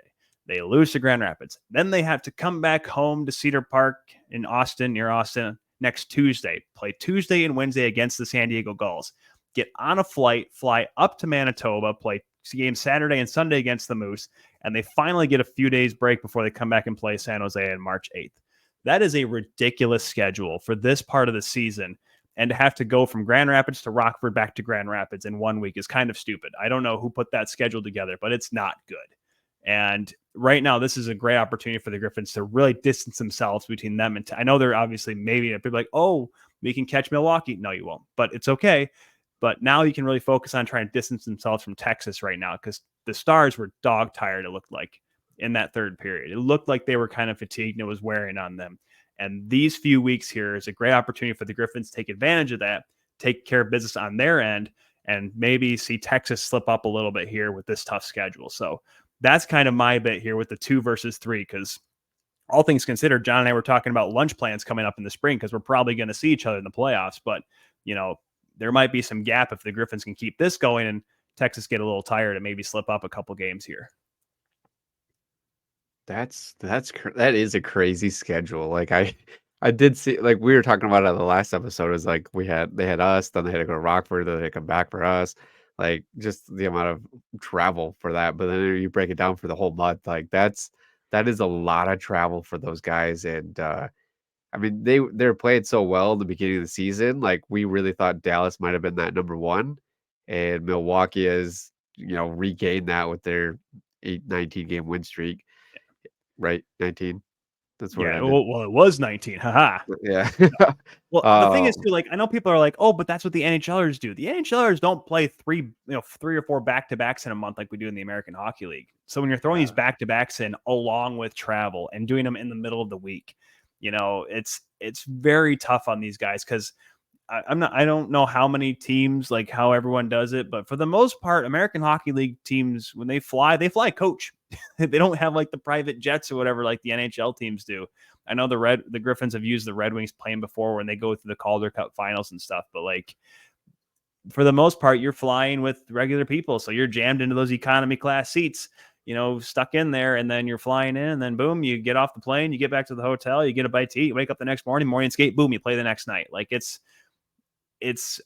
They lose to Grand Rapids. Then they have to come back home to Cedar Park in Austin, near Austin, next Tuesday. Play Tuesday and Wednesday against the San Diego Gulls. Get on a flight, fly up to Manitoba, play games Saturday and Sunday against the Moose, and they finally get a few days break before they come back and play San Jose on March 8th. That is a ridiculous schedule for this part of the season, and to have to go from Grand Rapids to Rockford back to Grand Rapids in 1 week is kind of stupid. I don't know who put that schedule together, but it's not good. And right now, this is a great opportunity for the Griffins to really distance themselves between them. And I know they're obviously maybe people like, oh, we can catch Milwaukee. No, you won't, but it's okay. But now you can really focus on trying to distance themselves from Texas right now because the Stars were dog tired, it looked like, in that third period. It looked like they were kind of fatigued and it was wearing on them. And these few weeks here is a great opportunity for the Griffins to take advantage of that, take care of business on their end, and maybe see Texas slip up a little bit here with this tough schedule. So that's kind of my bit here with the 2 versus 3 because all things considered, John and I were talking about lunch plans coming up in the spring because we're probably going to see each other in the playoffs. But, there might be some gap if the Griffins can keep this going and Texas get a little tired and maybe slip up a couple games here. That is a crazy schedule. Like I did see, like we were talking about it in the last episode, is like they had us, then they had to go to Rockford, then they come back for us. Like just the amount of travel for that. But then you break it down for the whole month, like that is a lot of travel for those guys. And I mean, they're playing so well in the beginning of the season. Like we really thought Dallas might have been that number 1, and Milwaukee has regained that with their 19 game win streak. Right, 19. That's what. Yeah, well, it was 19. Haha. Yeah. Well, the thing is too, like I know people are like, oh, but that's what the NHLers do. The NHLers don't play 3 or 4 back-to-backs in a month like we do in the American Hockey League. So when you're throwing these back-to-backs in along with travel and doing them in the middle of the week, it's very tough on these guys because I don't know how many teams, like how everyone does it, but for the most part, American Hockey League teams, when they fly coach. They don't have like the private jets or whatever like the NHL teams do. I know the Griffins have used the Red Wings plane before when they go through the Calder Cup finals and stuff, but like for the most part, you're flying with regular people, so you're jammed into those economy class seats, stuck in there, and then you're flying in, and then boom, you get off the plane, you get back to the hotel, you get a bite to eat, you wake up the next morning skate, boom, you play the next night. Like it's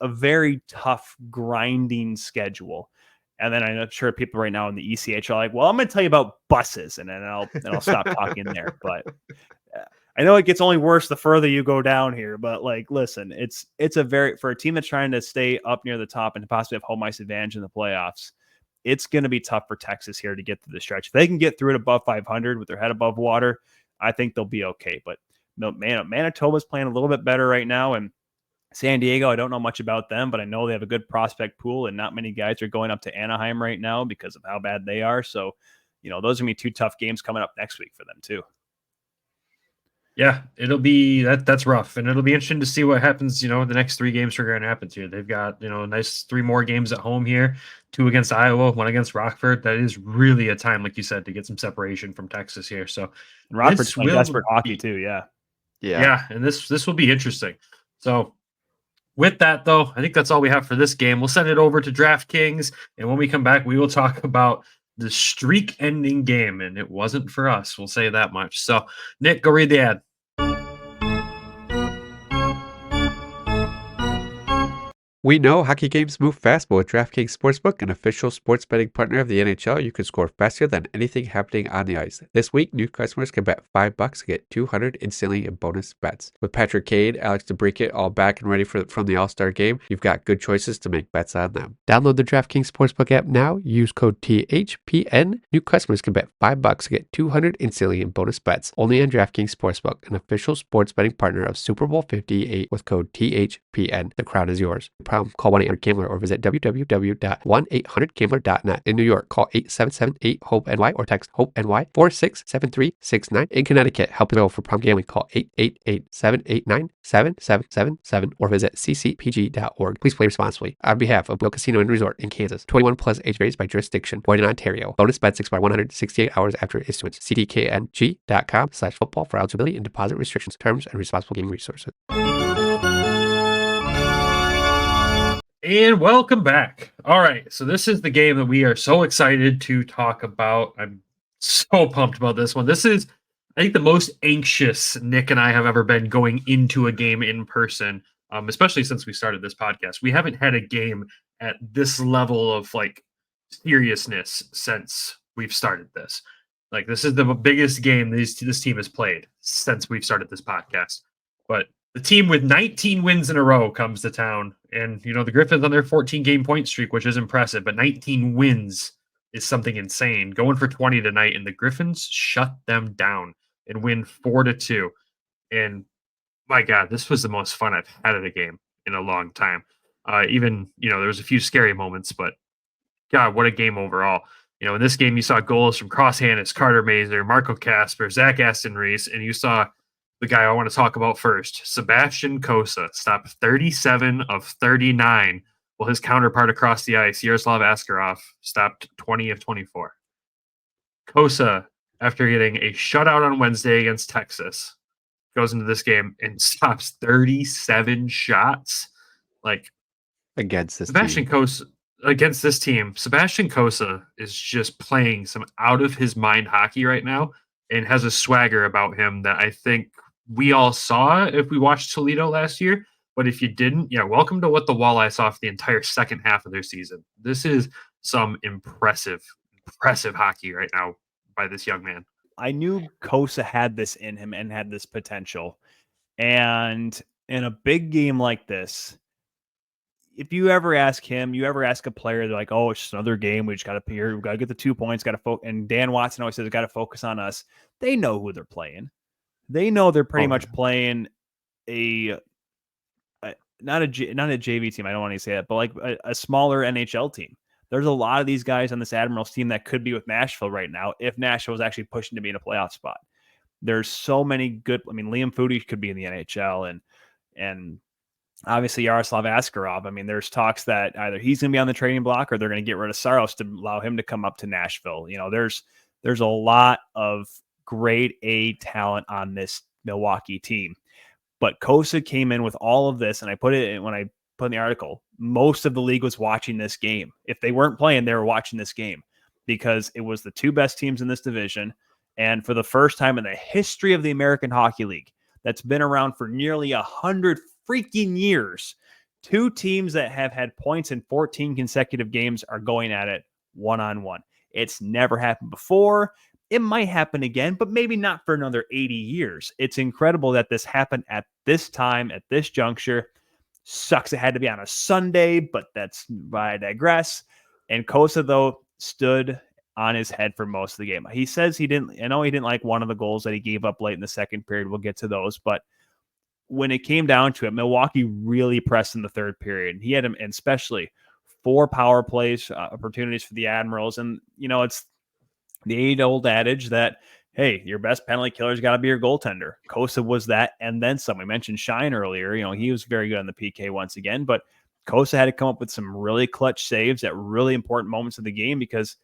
a very tough, grinding schedule. And then I'm sure people right now in the ECH are like, well, I'm going to tell you about buses, and then I'll stop talking there. But I know it gets only worse the further you go down here. But like, listen, it's for a team that's trying to stay up near the top and to possibly have home ice advantage in the playoffs, it's going to be tough for Texas here to get to the stretch. If they can get through it above 500 with their head above water, I think they'll be okay. But Manitoba's playing a little bit better right now, and San Diego, I don't know much about them, but I know they have a good prospect pool, and not many guys are going up to Anaheim right now because of how bad they are. So, those are going to be 2 tough games coming up next week for them too. Yeah, it'll be that's rough, and it'll be interesting to see what happens. The next 3 games for Grand Rapids here. They've got a nice 3 more games at home here, 2 against Iowa, 1 against Rockford. That is really a time, like you said, to get some separation from Texas here. So and Rockford's playing desperate hockey too. Yeah, and this will be interesting. So. With that, though, I think that's all we have for this game. We'll send it over to DraftKings, and when we come back, we will talk about the streak-ending game, and it wasn't for us. We'll say that much. So, Nick, go read the ad. We know hockey games move fast, but with DraftKings Sportsbook, an official sports betting partner of the NHL, you can score faster than anything happening on the ice. This week, new customers can bet $5 to get $200 instantly in bonus bets. With Patrick Kane, Alex DeBrincat all back and ready from the All-Star game, you've got good choices to make bets on them. Download the DraftKings Sportsbook app now. Use code THPN. New customers can bet $5 to get $200 instantly in bonus bets. Only on DraftKings Sportsbook, an official sports betting partner of Super Bowl 58 with code THPN. The crowd is yours. Prime, call 1-800-GAMBLER or visit www.1800gambler.net. In New York, call 877-8-HOPE-NY or text HOPE-NY 467369. In Connecticut, help available for problem gambling, call 888-789-7777 or visit ccpg.org. Please play responsibly. On behalf of Will Casino and Resort in Kansas, 21 plus, age varies by jurisdiction, void in Ontario. Bonus bets expire 168 hours after issuance. cdkng.com/football for eligibility and deposit restrictions, terms, and responsible gaming resources. And welcome back. All right, so this is the game that we are so excited to talk about. I'm so pumped about this one. This is, I think, the most anxious Nick and I have ever been going into a game in person, especially since we started this podcast. We haven't had a game at this level of like seriousness since we've started this. Like, this is the biggest game this team has played since we've started this podcast. But the team with 19 wins in a row comes to town. And, you know, the Griffins on their 14-game point streak, which is impressive, but 19 wins is something insane. Going for 20 tonight, and the Griffins shut them down and win 4-2. And, my God, this was the most fun I've had at a game in a long time. Even, you know, there was a few scary moments, but, God, what a game overall. You know, in this game, you saw goals from Cross Hannes, Carter Mazer, Marco Kasper, Zach Aston Reese, and you saw the guy I want to talk about first, Sebastian Kosa, stopped 37 of 39, while his counterpart across the ice, Yaroslav Askarov, stopped 20 of 24. Kosa, after getting a shutout on Wednesday against Texas, goes into this game and stops 37 shots. Like, against this Sebastian team. Kosa. Against this team, Sebastian Kosa is just playing some out of his mind hockey right now and has a swagger about him that I think we all saw if we watched Toledo last year. But if you didn't, yeah, welcome to what the Walleye saw for the entire second half of their season. This is some impressive hockey right now by this young man. I knew Kosa had this in him and had this potential. And in a big game like this, if you ever ask him, you ever ask a player, they're like, oh, it's just another game. We just got to appear. We've got to get the 2 points. Got to focus. And Dan Watson always says, got to focus on us. They know who they're playing. They know they're pretty much playing not a JV team. I don't want to say that, but like a smaller NHL team. There's a lot of these guys on this Admirals team that could be with Nashville right now if Nashville was actually pushing to be in a playoff spot. There's so many good. I mean, Liam Foudy could be in the NHL, and obviously Yaroslav Askarov. I mean, there's talks that either he's going to be on the trading block or they're going to get rid of Saros to allow him to come up to Nashville. You know, there's a lot of grade A talent on this Milwaukee team. But Kosa came in with all of this, and I put it in when I put in the article, most of the league was watching this game. If they weren't playing, they were watching this game because it was the two best teams in this division. And for the first time in the history of the American Hockey League, that's been around for nearly 100 freaking years, two teams that have had points in 14 consecutive games are going at it one-on-one. It's never happened before. It might happen again, but maybe not for another 80 years. It's incredible that this happened at this time, at this juncture. Sucks it had to be on a Sunday, but that's why I digress. And Kosa, though, stood on his head for most of the game. He says he didn't like one of the goals that he gave up late in the second period. We'll get to those. But when it came down to it, Milwaukee really pressed in the third period. He had him, and especially 4 power plays, opportunities for the Admirals. And, you know, it's the age-old adage that, hey, your best penalty killer's got to be your goaltender. Kosa was that, and then some. We mentioned Shine earlier. You know, he was very good on the PK once again, but Kosa had to come up with some really clutch saves at really important moments of the game, because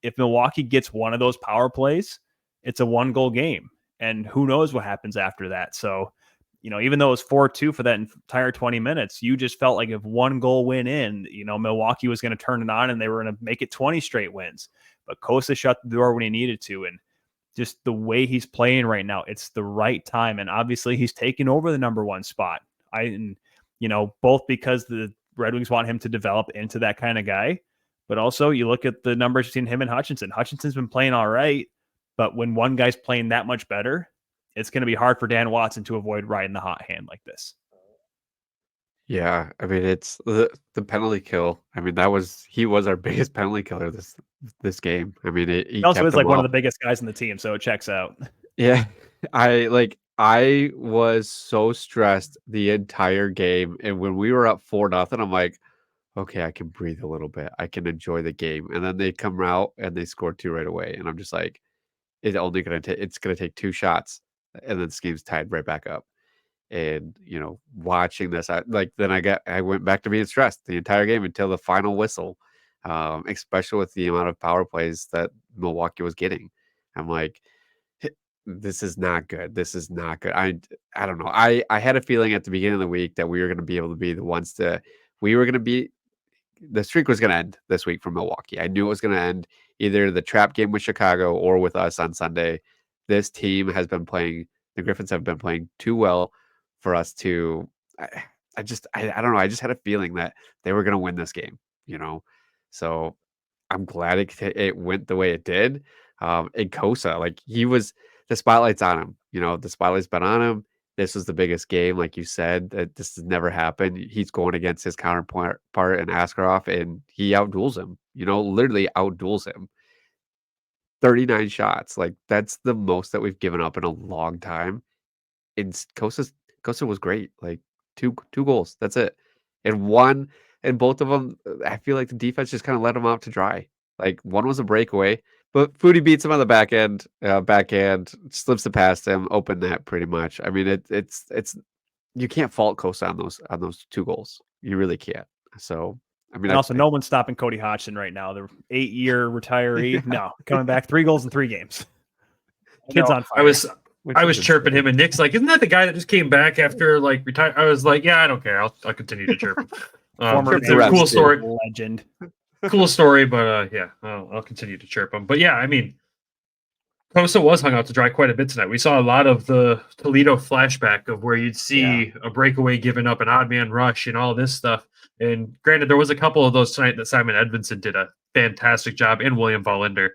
if Milwaukee gets one of those power plays, it's a 1-goal game, and who knows what happens after that. So, you know, even though it was 4-2 for that entire 20 minutes, you just felt like if 1 goal went in, you know, Milwaukee was going to turn it on and they were going to make it 20 straight wins. But Kosa shut the door when he needed to, and just the way he's playing right now, it's the right time. And obviously he's taking over the number 1 spot. You know, both because the Red Wings want him to develop into that kind of guy, but also you look at the numbers between him and Hutchinson. Hutchinson's been playing all right, but when one guy's playing that much better, it's going to be hard for Dan Watson to avoid riding the hot hand like this. Yeah, I mean, it's the penalty kill. I mean, he was our biggest penalty killer this game. I mean, he also kept is like them one of all. the biggest guys in the team, so it checks out. Yeah, I I was so stressed the entire game, and when we were up 4-0, I'm like, okay, I can breathe a little bit. I can enjoy the game. And then they come out and they score 2 right away, and I'm just like, it's gonna take 2 shots, and then this game's tied right back up. And watching this, I went back to being stressed the entire game until the final whistle, especially with the amount of power plays that Milwaukee was getting. I'm like, this is not good. This is not good. I don't know. I had a feeling at the beginning of the week that we were going to be able to be the ones we were going to be, the streak was going to end this week for Milwaukee. I knew it was going to end either the trap game with Chicago or with us on Sunday. This team the Griffins have been playing too well for us to, I don't know. I just had a feeling that they were going to win this game, So I'm glad it went the way it did. And Kosa, the spotlight's on him. The spotlight's been on him. This was the biggest game, like you said. That this has never happened. He's going against his counterpart in Askarov, and he outduels him. Literally outduels him. 39 shots, that's the most that we've given up in a long time. And Kosa was great, two goals. That's it, and both of them, I feel like the defense just kind of let him out to dry. One was a breakaway, but Foodie beats him on the backhand, slips it past him, open net pretty much. I mean, it's you can't fault Kosa on those 2 goals. You really can't. So, I mean, and also no one's stopping Cody Hodgson right now. The 8-year retiree, no, coming back 3 goals in 3 games. Kid's on fire. I was chirping him, and Nick's like, "Isn't that the guy that just came back after retire?" I was like, "Yeah, I don't care. I'll continue to chirp him." Former cool story, legend. Cool story, but yeah, I'll continue to chirp him. But yeah, I mean, Kosa was hung out to dry quite a bit tonight. We saw a lot of the Toledo flashback of where you'd see a breakaway given up, an odd man rush, and all this stuff. And granted, there was a couple of those tonight that Simon Edvinson did a fantastic job, and William Vollinder,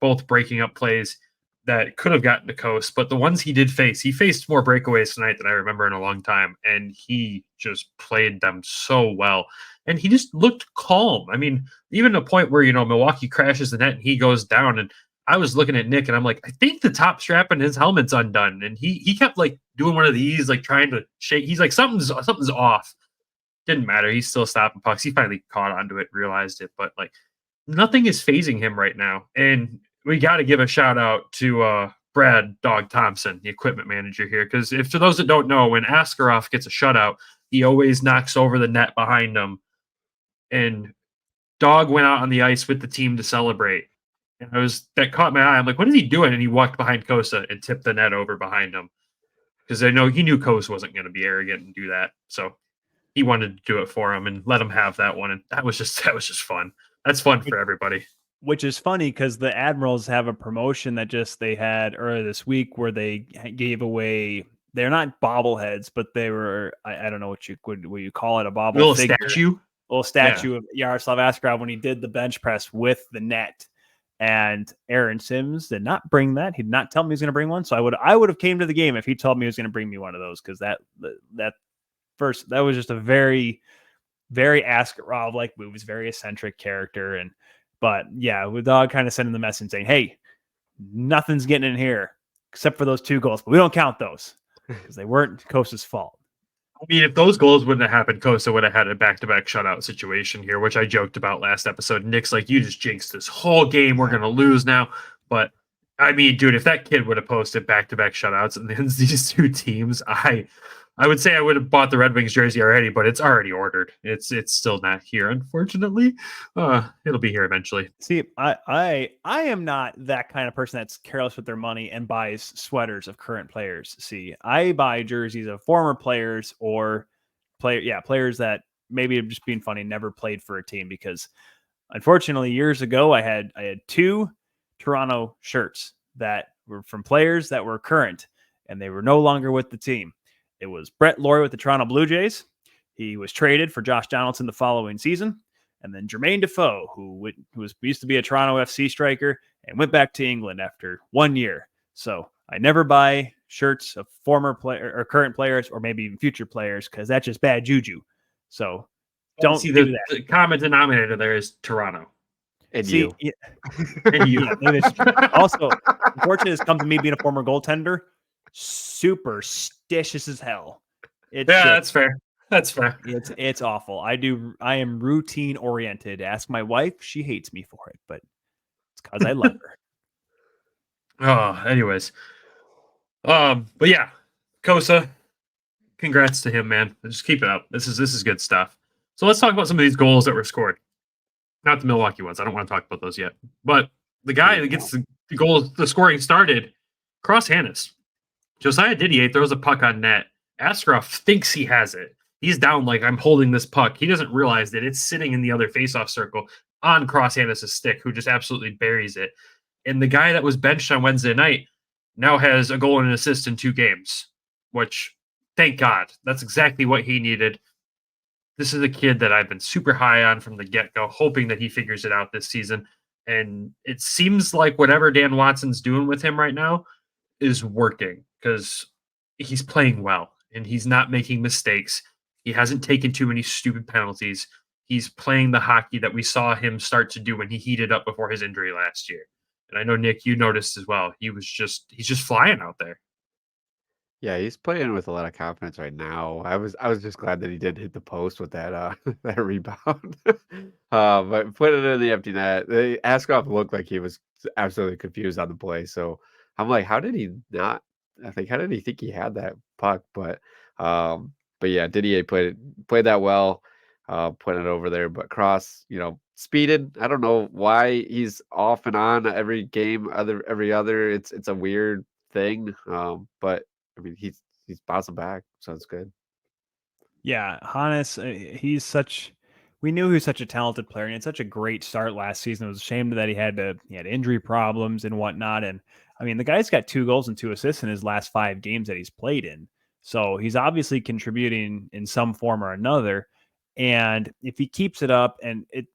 both breaking up plays that could have gotten to Coast. But the ones he faced more breakaways tonight than I remember in a long time, and he just played them so well. And he just looked calm. I mean, even a point where, Milwaukee crashes the net and he goes down, and I was looking at Nick and I'm like, I think the top strap in his helmet's undone. And he kept doing one of these, trying to shake. He's like, something's off. Didn't matter. He's still stopping pucks. He finally caught onto it, realized it, but nothing is phasing him right now. And we got to give a shout out to Brad Dog Thompson, the equipment manager here. Because for those that don't know, when Askarov gets a shutout, he always knocks over the net behind him. And Dog went out on the ice with the team to celebrate. And that caught my eye. I'm like, what is he doing? And he walked behind Kosa and tipped the net over behind him. Because I know he knew Kosa wasn't going to be arrogant and do that. So he wanted to do it for him and let him have that one. And that was just fun. That's fun for everybody. Which is funny because the Admirals have a promotion that they had earlier this week where they gave away. They're not bobbleheads, but they were, I don't know what you call it, a bobble figure. Little statue of Yaroslav Askarov when he did the bench press with the net. And Aaron Sims did not bring that. He did not tell me he was going to bring one. So I would have came to the game if he told me he was going to bring me one of those, because that was just a very, very Askarov move. He's a very eccentric character. But yeah, with Dog kind of sending the message saying, hey, nothing's getting in here except for those 2 goals, but we don't count those because they weren't Kosa's fault. I mean, if those goals wouldn't have happened, Kosa would have had a back-to-back shutout situation here, which I joked about last episode. Nick's like, you just jinxed this whole game. We're going to lose now. But, I mean, dude, if that kid would have posted back-to-back shutouts against these 2 teams, I would say I would have bought the Red Wings jersey already, but it's already ordered. It's still not here, unfortunately. It'll be here eventually. See, I am not that kind of person that's careless with their money and buys sweaters of current players. See, I buy jerseys of former players or players that maybe are just being funny, never played for a team, because unfortunately years ago I had 2 Toronto shirts that were from players that were current and they were no longer with the team. It was Brett Laurie with the Toronto Blue Jays. He was traded for Josh Donaldson the following season. And then Jermaine Defoe, who used to be a Toronto FC striker and went back to England after 1 year. So I never buy shirts of former player or current players or maybe even future players, because that's just bad juju. So don't do that. The common denominator there is Toronto. And you. And you. Also, unfortunately, it's come to me being a former goaltender. superstitious as hell. It's Yeah, just, that's fair. That's fair. it's awful. I am routine oriented. Ask my wife, she hates me for it, but it's because I love her. Oh, anyways. But yeah, Kosa, congrats to him, man. Just keep it up. This is good stuff. So let's talk about some of these goals that were scored. Not the Milwaukee ones. I don't want to talk about those yet. But the guy that gets the goal, the scoring started, Cross Hannes. Josiah Didier throws a puck on net. Askarov thinks he has it. He's down like, I'm holding this puck. He doesn't realize that it's sitting in the other faceoff circle on Cross Hannes' stick, who just absolutely buries it. And the guy that was benched on Wednesday night now has a goal and an assist in 2 games, which, thank God, that's exactly what he needed. This is a kid that I've been super high on from the get-go, hoping that he figures it out this season. And it seems like whatever Dan Watson's doing with him right now is working because he's playing well and he's not making mistakes. He hasn't taken too many stupid penalties. He's playing the hockey that we saw him start to do when he heated up before his injury last year. And I know, Nick, you noticed as well. He's just flying out there. Yeah, he's playing with a lot of confidence right now. I was just glad that he did hit the post with that that rebound. But put it in the empty net. Askarov looked like he was absolutely confused on the play. So I'm like, how did he not? How did he think he had that puck? But yeah, Didier played that well, putting it over there. But Cross, speeded. I don't know why he's off and on every game, every other. It's a weird thing. But I mean, he's bouncing back, so it's good. Yeah, Hannes, we knew he was such a talented player and he had such a great start last season. It was a shame that he had injury problems and whatnot. And I mean, the guy's got 2 goals and 2 assists in his last 5 games that he's played in. So he's obviously contributing in some form or another. And if he keeps it up, and it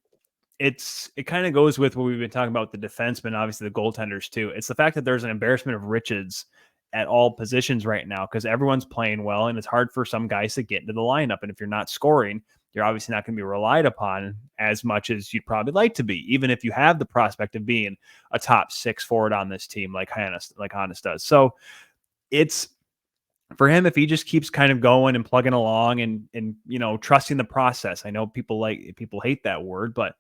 kind of goes with what we've been talking about with the defensemen, obviously the goaltenders too. It's the fact that there's an embarrassment of riches at all positions right now because everyone's playing well and it's hard for some guys to get into the lineup. And if you're not scoring, you're obviously not going to be relied upon as much as you'd probably like to be, even if you have the prospect of being a top 6 forward on this team like Hannes does. So it's for him, if he just keeps kind of going and plugging along and trusting the process. I know people hate that word, but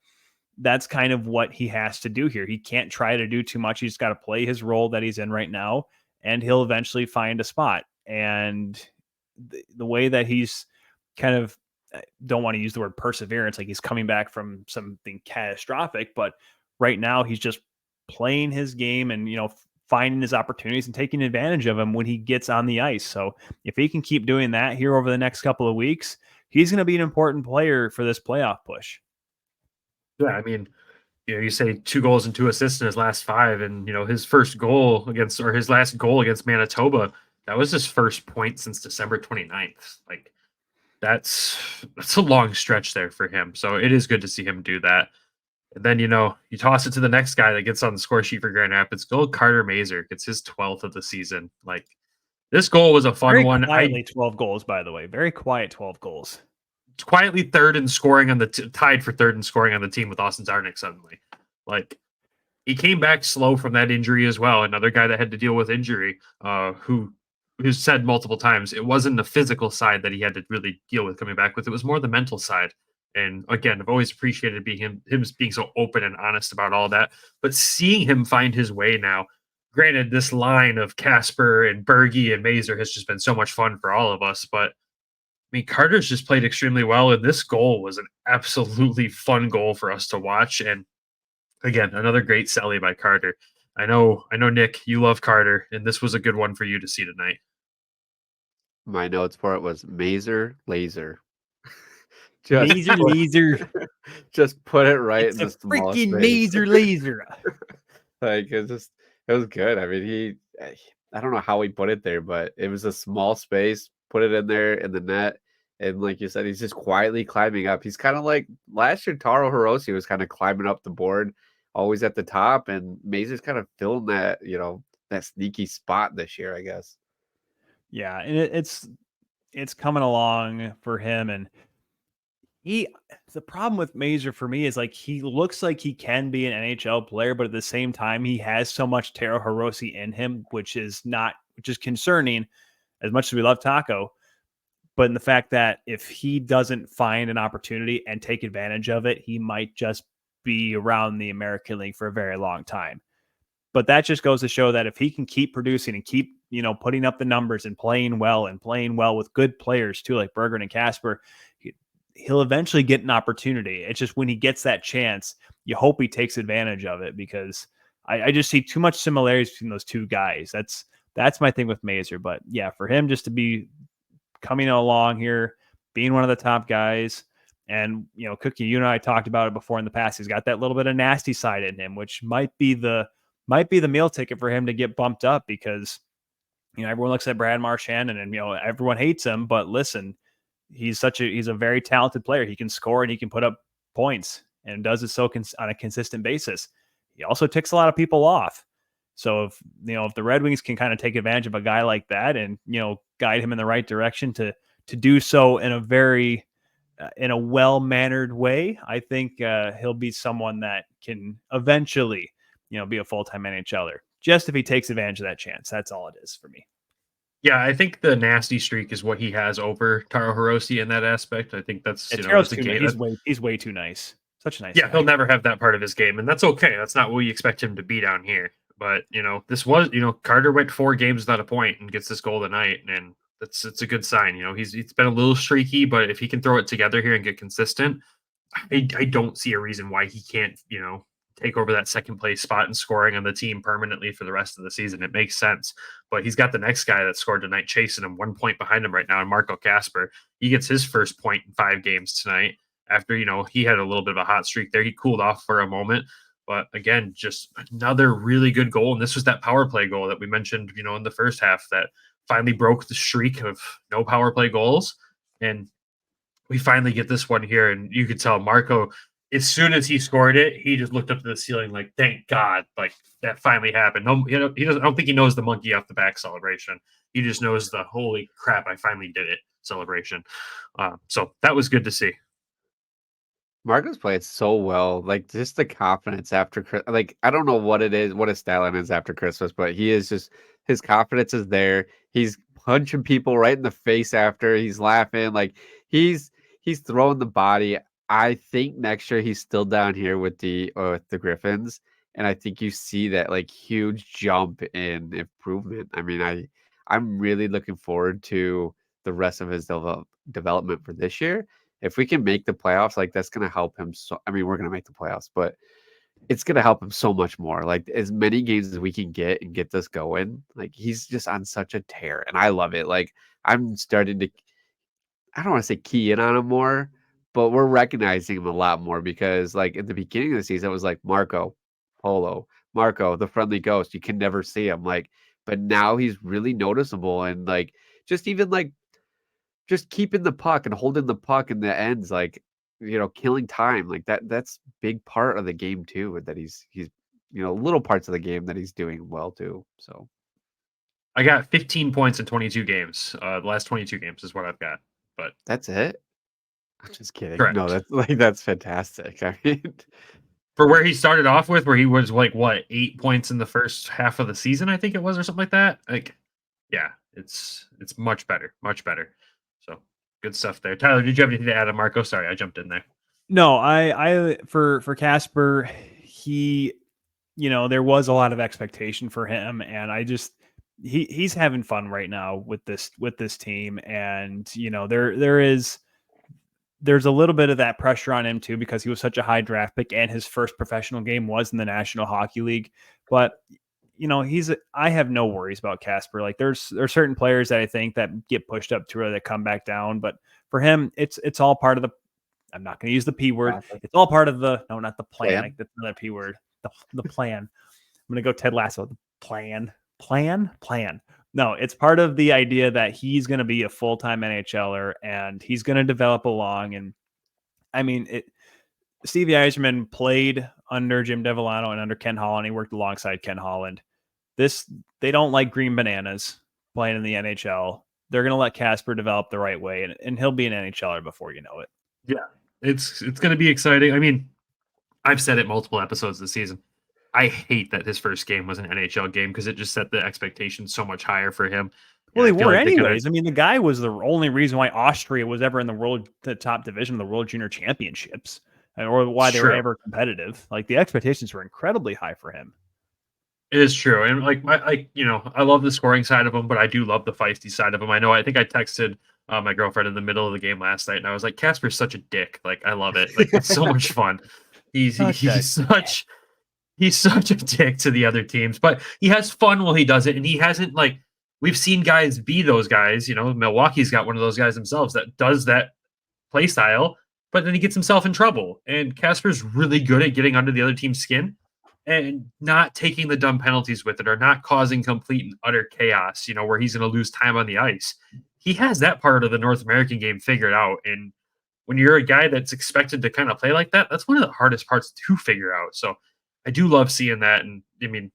that's kind of what he has to do here. He can't try to do too much. He's got to play his role that he's in right now, and he'll eventually find a spot. And the way that he's kind of, don't want to use the word perseverance, like he's coming back from something catastrophic, but right now he's just playing his game and, finding his opportunities and taking advantage of them when he gets on the ice. So if he can keep doing that here over the next couple of weeks, he's going to be an important player for this playoff push. Yeah, I mean, you say 2 goals and 2 assists in his last 5, and his first goal his last goal against Manitoba, that was his first point since December 29th. Like that's a long stretch there for him. So it is good to see him do that. And then you toss it to the next guy that gets on the score sheet for Grand Rapids. Carter Mazur gets his 12th of the season. Like this goal was a fun one. Quietly 12 goals, by the way. Very quiet 12 goals. Quietly third in scoring on the tied for third in scoring on the team with Austin Czarnik suddenly. Like he came back slow from that injury as well. Another guy that had to deal with injury, who said multiple times it wasn't the physical side that he had to really deal with coming back with. It was more the mental side. And again, I've always appreciated him being so open and honest about all that. But seeing him find his way now, granted, this line of Casper and Berge and Mazur has just been so much fun for all of us. But I mean, Carter's just played extremely well, and this goal was an absolutely fun goal for us to watch. And again, another great celly by Carter. I know, Nick, you love Carter, and this was a good one for you to see tonight. My notes for it was Mazur laser. Laser. Just put it right It's in the smallest freaking space. laser. Like it was good. I mean, I don't know how he put it there, but it was a small space. Put it in there in the net, and like you said, he's just quietly climbing up. He's kind of like last year. Taro Hirose was kind of climbing up the board, always at the top, and Mazur's kind of filling that that sneaky spot this year, I guess. Yeah, and it's coming along for him, and The problem with Mazur for me is like he looks like he can be an NHL player, but at the same time, he has so much Taro Hirose in him, which is concerning as much as we love Taco. But in the fact that if he doesn't find an opportunity and take advantage of it, he might just be around the American League for a very long time. But that just goes to show that if he can keep producing and keep, putting up the numbers and playing well with good players too, like Berggren and Kasper, he'll eventually get an opportunity. It's just when he gets that chance, you hope he takes advantage of it, because I just see too much similarities between those two guys. That's my thing with Mazur. But yeah, for him just to be coming along here, being one of the top guys, and Cookie, you and I talked about it before in the past. He's got that little bit of nasty side in him, which might be the meal ticket for him to get bumped up, because everyone looks at Brad Marchand and everyone hates him. But listen, he's a very talented player. He can score and he can put up points, and does it so on a consistent basis. He also ticks a lot of people off. So if the Red Wings can kind of take advantage of a guy like that and guide him in the right direction to do so in a very in a well-mannered way, I think he'll be someone that can eventually be a full-time NHLer. Just if he takes advantage of that chance. That's all it is for me. Yeah, I think the nasty streak is what he has over Taro Hirose in that aspect. I think that's he's way too nice. Such a nice guy. He'll never have that part of his game, and that's okay. That's not what we expect him to be down here. But this was Carter went 4 games without a point and gets this goal tonight, and it's a good sign. He's been a little streaky, but if he can throw it together here and get consistent, I don't see a reason why he can't take over that second place spot and scoring on the team permanently for the rest of the season. It makes sense. But he's got the next guy that scored tonight chasing him, 1 point behind him right now, and Marco Kasper. He gets his first point in 5 games tonight after, he had a little bit of a hot streak there. He cooled off for a moment. But again, just another really good goal. And this was that power play goal that we mentioned, in the first half that finally broke the streak of no power play goals. And we finally get this one here. And you could tell Marco, as soon as he scored it, he just looked up to the ceiling like, thank God, like that finally happened. No, he doesn't. I don't think he knows the monkey off the back celebration. He just knows the holy crap, I finally did it celebration. So that was good to see. Marco's played so well, like just the confidence after, like I don't know what it is, what his stat line is after Christmas, but he is just, his confidence is there. He's punching people right in the face after, he's laughing, like he's throwing the body. I think next year he's still down here with the Griffins, and I think you see that like huge jump in improvement. I mean, I'm really looking forward to the rest of his development for this year. If we can make the playoffs, like that's going to help him. So, I mean, we're going to make the playoffs, but it's going to help him so much more. Like as many games as we can get and get this going, like he's just on such a tear, and I love it. Like I'm starting to, I don't want to say key in on him more, but we're recognizing him a lot more, because like in the beginning of the season, it was like Marco, Polo, Marco, the friendly ghost. You can never see him, like, but now he's really noticeable, and like just even like just keeping the puck and holding the puck in the ends, like killing time, like that's big part of the game too. That he's little parts of the game that he's doing well too. So I got 15 points in 22 games. The last 22 games is what I've got. But that's it. I'm just kidding. Correct. No, that's fantastic. I mean, for where he started off with, where he was like 8 points in the first half of the season, I think it was, or something like that. Like, yeah, it's much better. So good stuff there. Tyler, did you have anything to add on Marco? Sorry, I jumped in there. No, I for Kasper, he, there was a lot of expectation for him, and I just he's having fun right now with this team, and there's a little bit of that pressure on him too, because he was such a high draft pick and his first professional game was in the National Hockey League. But I have no worries about Kasper. Like there's certain players that I think that get pushed up too early that come back down, but for him, it's all part of the, I'm not going to use the P word. It's all part of the, no, not the plan. Like that's another P word. The plan. I'm going to go Ted Lasso. The plan. No, it's part of the idea that he's going to be a full-time NHLer and he's going to develop along. And I mean, Stevie Yzerman played under Jim Devellano and under Ken Holland. He worked alongside Ken Holland. They don't like green bananas playing in the NHL. They're going to let Kasper develop the right way, and he'll be an NHLer before you know it. Yeah. it's going to be exciting. I mean, I've said it multiple episodes this season. I hate that his first game was an NHL game because it just set the expectations so much higher for him. Well, And they I feel were like they anyways. I mean, the guy was the only reason why Austria was ever in the top division of the World Junior Championships, or why they were ever competitive. Like, the expectations were incredibly high for him. It is true, and I love the scoring side of him, but I do love the feisty side of him. I think I texted my girlfriend in the middle of the game last night, and I was like, "Casper's such a dick. Like, I love it. Like, it's so much fun. He's such a dick to the other teams, but he has fun while he does it, and he hasn't we've seen guys be those guys. Milwaukee's got one of those guys themselves that does that play style, but then he gets himself in trouble. And Casper's really good at getting under the other team's skin and not taking the dumb penalties with it, or not causing complete and utter chaos, where he's going to lose time on the ice. He has that part of the North American game figured out. And when you're a guy that's expected to kind of play like that, that's one of the hardest parts to figure out. So I do love seeing that. And I mean,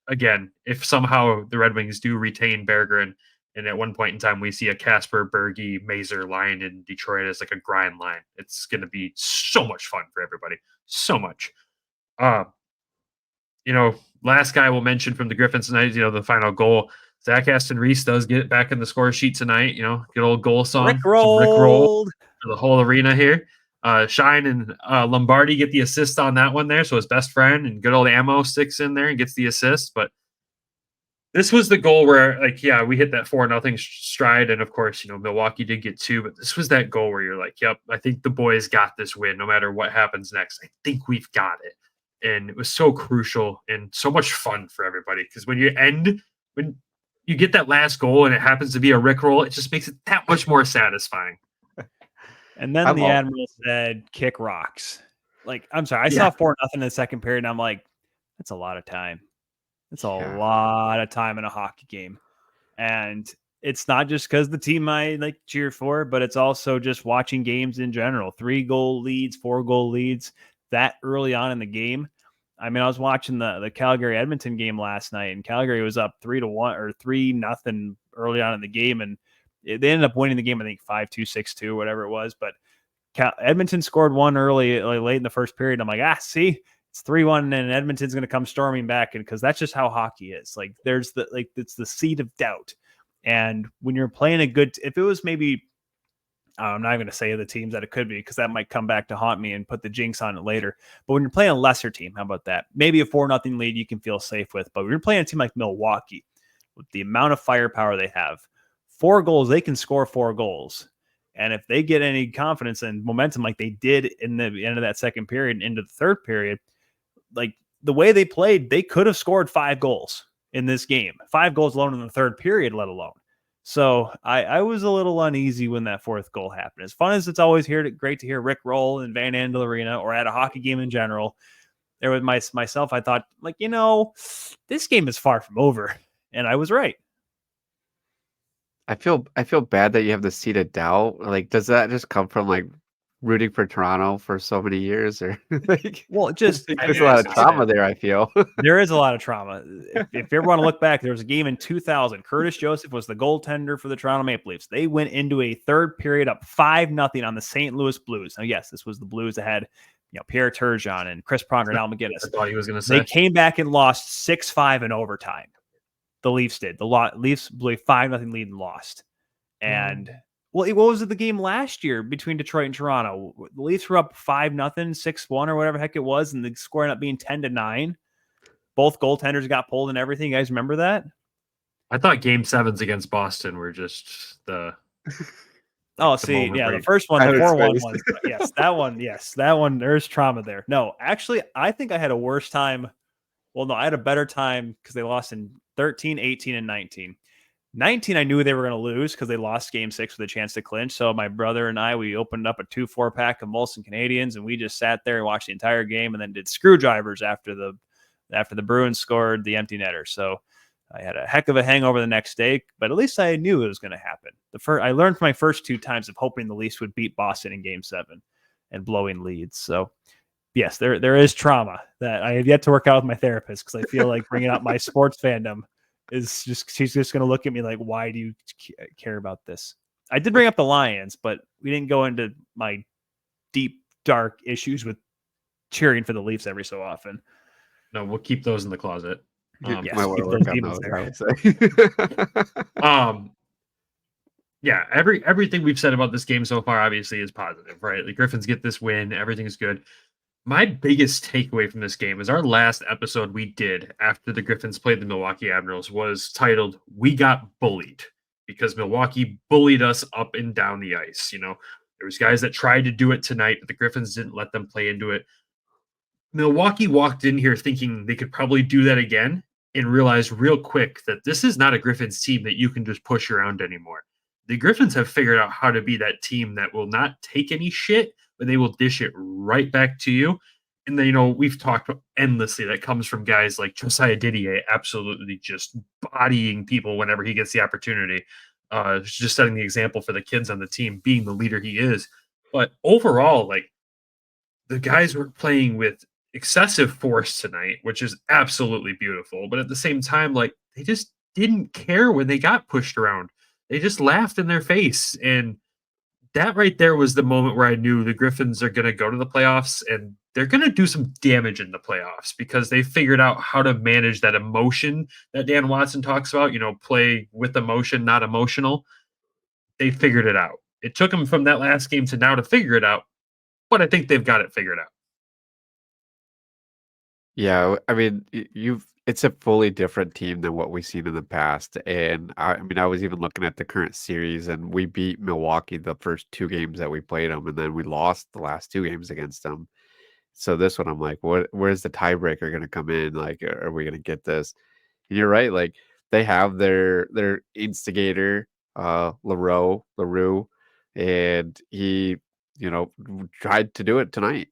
again, if somehow the Red Wings do retain Bergeron, and at one point in time we see a Casper, Berge, Mazer line in Detroit as like a grind line, it's going to be so much fun for everybody. So much. Last guy we'll mention from the Griffins tonight, the final goal. Zach Aston Reese does get it back in the score sheet tonight. Good old goal song. Rick roll for the whole arena here. Shine and Lombardi get the assist on that one there. So his best friend and good old Ammo sticks in there and gets the assist. But this was the goal where, we hit that 4-0 stride. And of course, Milwaukee did get 2, but this was that goal where you're like, yep, I think the boys got this win no matter what happens next. I think we've got it. And it was so crucial and so much fun for everybody, because when you get that last goal and it happens to be a Rickroll, it just makes it that much more satisfying. And then the Admirals said, kick rocks. I'm sorry, I saw 4-0 in the second period, and I'm like, that's a lot of time. That's a lot of time in a hockey game. And it's not just because the team I cheer for, but it's also just watching games in general. 3-goal leads, 4-goal leads that early on in the game. I mean, I was watching the Calgary Edmonton game last night, and Calgary was up 3-1 or 3-0 early on in the game, and they ended up winning the game, I think 5-2, 6-2, whatever it was. But Edmonton scored one early, late in the first period. I'm like, see, it's 3-1, and Edmonton's going to come storming back, and because that's just how hockey is. There's it's the seed of doubt, and when you're playing if it was maybe. I'm not going to say the teams that it could be, because that might come back to haunt me and put the jinx on it later. But when you're playing a lesser team, how about that? Maybe a 4-0 lead you can feel safe with. But when you're playing a team like Milwaukee, with the amount of firepower they have, 4 goals, they can score 4 goals. And if they get any confidence and momentum like they did in the end of that second period and into the third period, the way they played, they could have scored 5 goals in this game. 5 goals alone in the third period, let alone. So I was a little uneasy when that 4th goal happened. As fun as it's always great to hear Rick roll in Van Andel Arena or at a hockey game in general, there with myself, I thought, this game is far from over. And I was right. I feel bad that you have the seed of doubt. Does that just come from rooting for Toronto for so many years, or just there's a lot of trauma there. I feel there is a lot of trauma. If you ever want to look back, there was a game in 2000. Curtis Joseph was the goaltender for the Toronto Maple Leafs. They went into a third period up 5-0 on the St. Louis Blues. Now, yes, this was the Blues that had Pierre Turgeon and Chris Pronger and Al McGinnis. I thought he was going to say they came back and lost 6-5 in overtime. The Leafs did. The Leafs blew a 5-0 lead and lost. And what was it the game last year between Detroit and Toronto? The Leafs were up 5-0, 6-1, or whatever the heck it was, and the score ended up being 10-9. Both goaltenders got pulled and everything. You guys remember that? I thought Game 7s against Boston were just the. The first one, the 4-1 one. Yes, that one. Yes, that one. There's trauma there. No, actually, I think I had a worse time. Well, no, I had a better time because they lost in 13, 18, and 19. 19, I knew they were going to lose because they lost Game 6 with a chance to clinch. So my brother and I, we opened up a 2-4-pack of Molson Canadians, and we just sat there and watched the entire game, and then did screwdrivers after the Bruins scored the empty netter. So I had a heck of a hangover the next day, but at least I knew it was going to happen. I learned from my first 2 times of hoping the Leafs would beat Boston in Game 7 and blowing leads. So yes, there is trauma that I have yet to work out with my therapist, because I feel like bringing up my sports fandom is just, she's just going to look at me like, why do you care about this? I did bring up the Lions, but we didn't go into my deep, dark issues with cheering for the Leafs every so often. No, we'll keep those in the closet. Might Yes, want keep to those work on demons those, there. I would say. Yeah, everything we've said about this game so far obviously is positive, right? The Griffins get this win, everything's good. My biggest takeaway from this game is our last episode we did after the Griffins played the Milwaukee Admirals was titled "We Got Bullied" because Milwaukee bullied us up and down the ice. You know, there was guys that tried to do it tonight, but the Griffins didn't let them play into it. Milwaukee walked in here thinking they could probably do that again and realized real quick that this is not a Griffins team that you can just push around anymore. The Griffins have figured out how to be that team that will not take any shit, but they will dish it right back to you. And then, you know, we've talked endlessly that comes from guys like Josiah Didier absolutely just bodying people whenever he gets the opportunity. Just setting the example for the kids on the team, being the leader he is. But overall, like, the guys were playing with excessive force tonight, which is absolutely beautiful. But at the same time, like, they just didn't care when they got pushed around. They just laughed in their face. And that right there was the moment where I knew the Griffins are going to go to the playoffs and they're going to do some damage in the playoffs because they figured out how to manage that emotion that Dan Watson talks about, you know, play with emotion, not emotional. They figured it out. It took them from that last game to now to figure it out, but I think they've got it figured out. Yeah, I mean, it's a fully different team than what we've seen in the past. And I mean, I was even looking at the current series, and we beat Milwaukee the first 2 games that we played them, and then we lost the last 2 games against them. So this one, I'm like, where's the tiebreaker going to come in? Like, are we going to get this? And you're right. Like, they have their instigator, LaRue, and he, tried to do it tonight.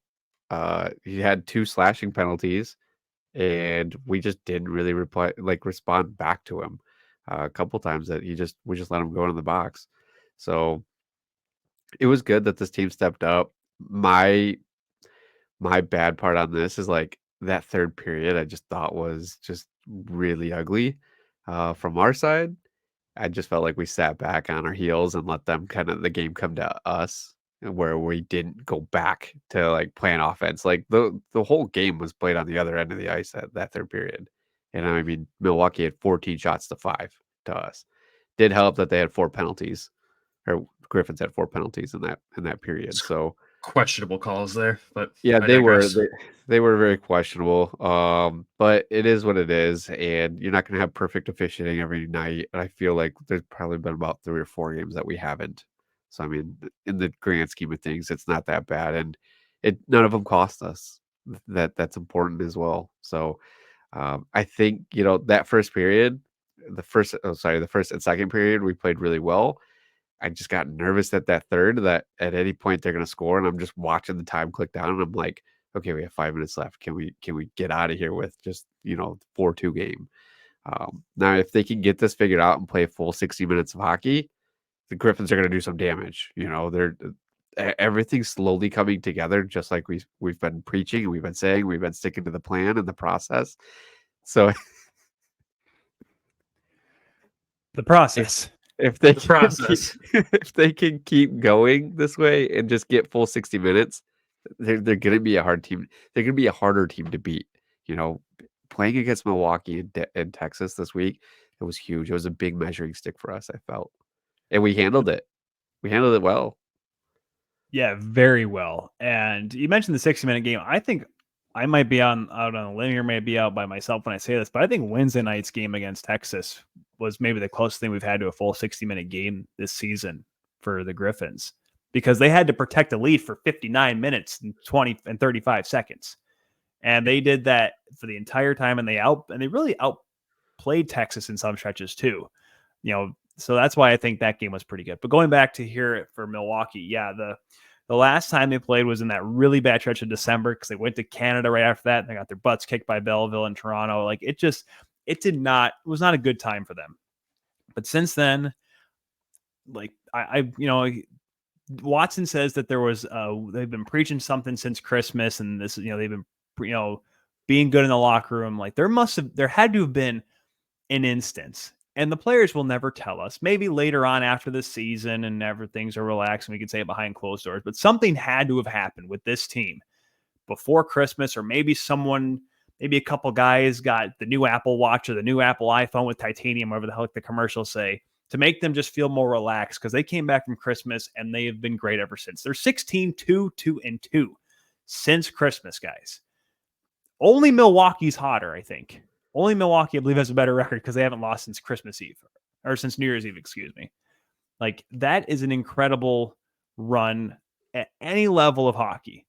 He had 2 slashing penalties, and we just didn't really respond back to him. A couple times that we just let him go into the box. So it was good that this team stepped up. My bad part on this is like that third period I just thought was just really ugly. From our side, I just felt like we sat back on our heels and let them the game come to us, where we didn't go back to like playing offense. Like the whole game was played on the other end of the ice at that third period. And I mean, Milwaukee had 14 shots to 5 to us. Did help that they had 4 penalties, or Griffins had 4 penalties in that period. So Questionable calls there, but yeah, I they were digress. they were very questionable. But it is what it is, and you're not going to have perfect officiating every night. And I feel like there's probably been about 3 or 4 games that we haven't. So I mean, in the grand scheme of things, it's not that bad, and none of them cost us. That's important as well. So I think that first period, the first and second period, we played really well. I just got nervous at that third that at any point they're going to score, and I'm just watching the time click down, and I'm like, okay, we have 5 minutes left. Can we get out of here with just 4-2 game? Now, if they can get this figured out and play a full 60 minutes of hockey, the Griffins are going to do some damage. Everything's slowly coming together, just like we've been preaching and we've been saying. We've been sticking to the plan and the process. So The process. If they process. if they can keep going this way and just get full 60 minutes, they're going to be a hard team. They're going to be a harder team to beat. Playing against Milwaukee and Texas this week, it was huge. It was a big measuring stick for us, I felt. And we handled it. We handled it well. Yeah, very well. And you mentioned the 60-minute game. I think I might be out on a limb here, may be out by myself when I say this, but I think Wednesday night's game against Texas was maybe the closest thing we've had to a full 60-minute game this season for the Griffins, because they had to protect the lead for 59 minutes and 20 and 35 seconds. And they did that for the entire time, and they really outplayed Texas in some stretches too. So that's why I think that game was pretty good. But going back to here for Milwaukee, yeah, the last time they played was in that really bad stretch of December, because they went to Canada right after that, and they got their butts kicked by Belleville and Toronto. Like it was not a good time for them. But since then, like Watson says that there was they've been preaching something since Christmas, and this they've been being good in the locker room. Like there had to have been an instance And the players will never tell us. Maybe later on after the season and things are relaxed and we can say it behind closed doors. But something had to have happened with this team before Christmas, or maybe maybe a couple guys got the new Apple Watch or the new Apple iPhone with titanium, whatever the hell the commercials say, to make them just feel more relaxed, because they came back from Christmas and they have been great ever since. They're 16-2-2-2 since Christmas, guys. Only Milwaukee's hotter, I think. Only Milwaukee, I believe, has a better record because they haven't lost since Christmas Eve, or since New Year's Eve, excuse me. Like, that is an incredible run at any level of hockey.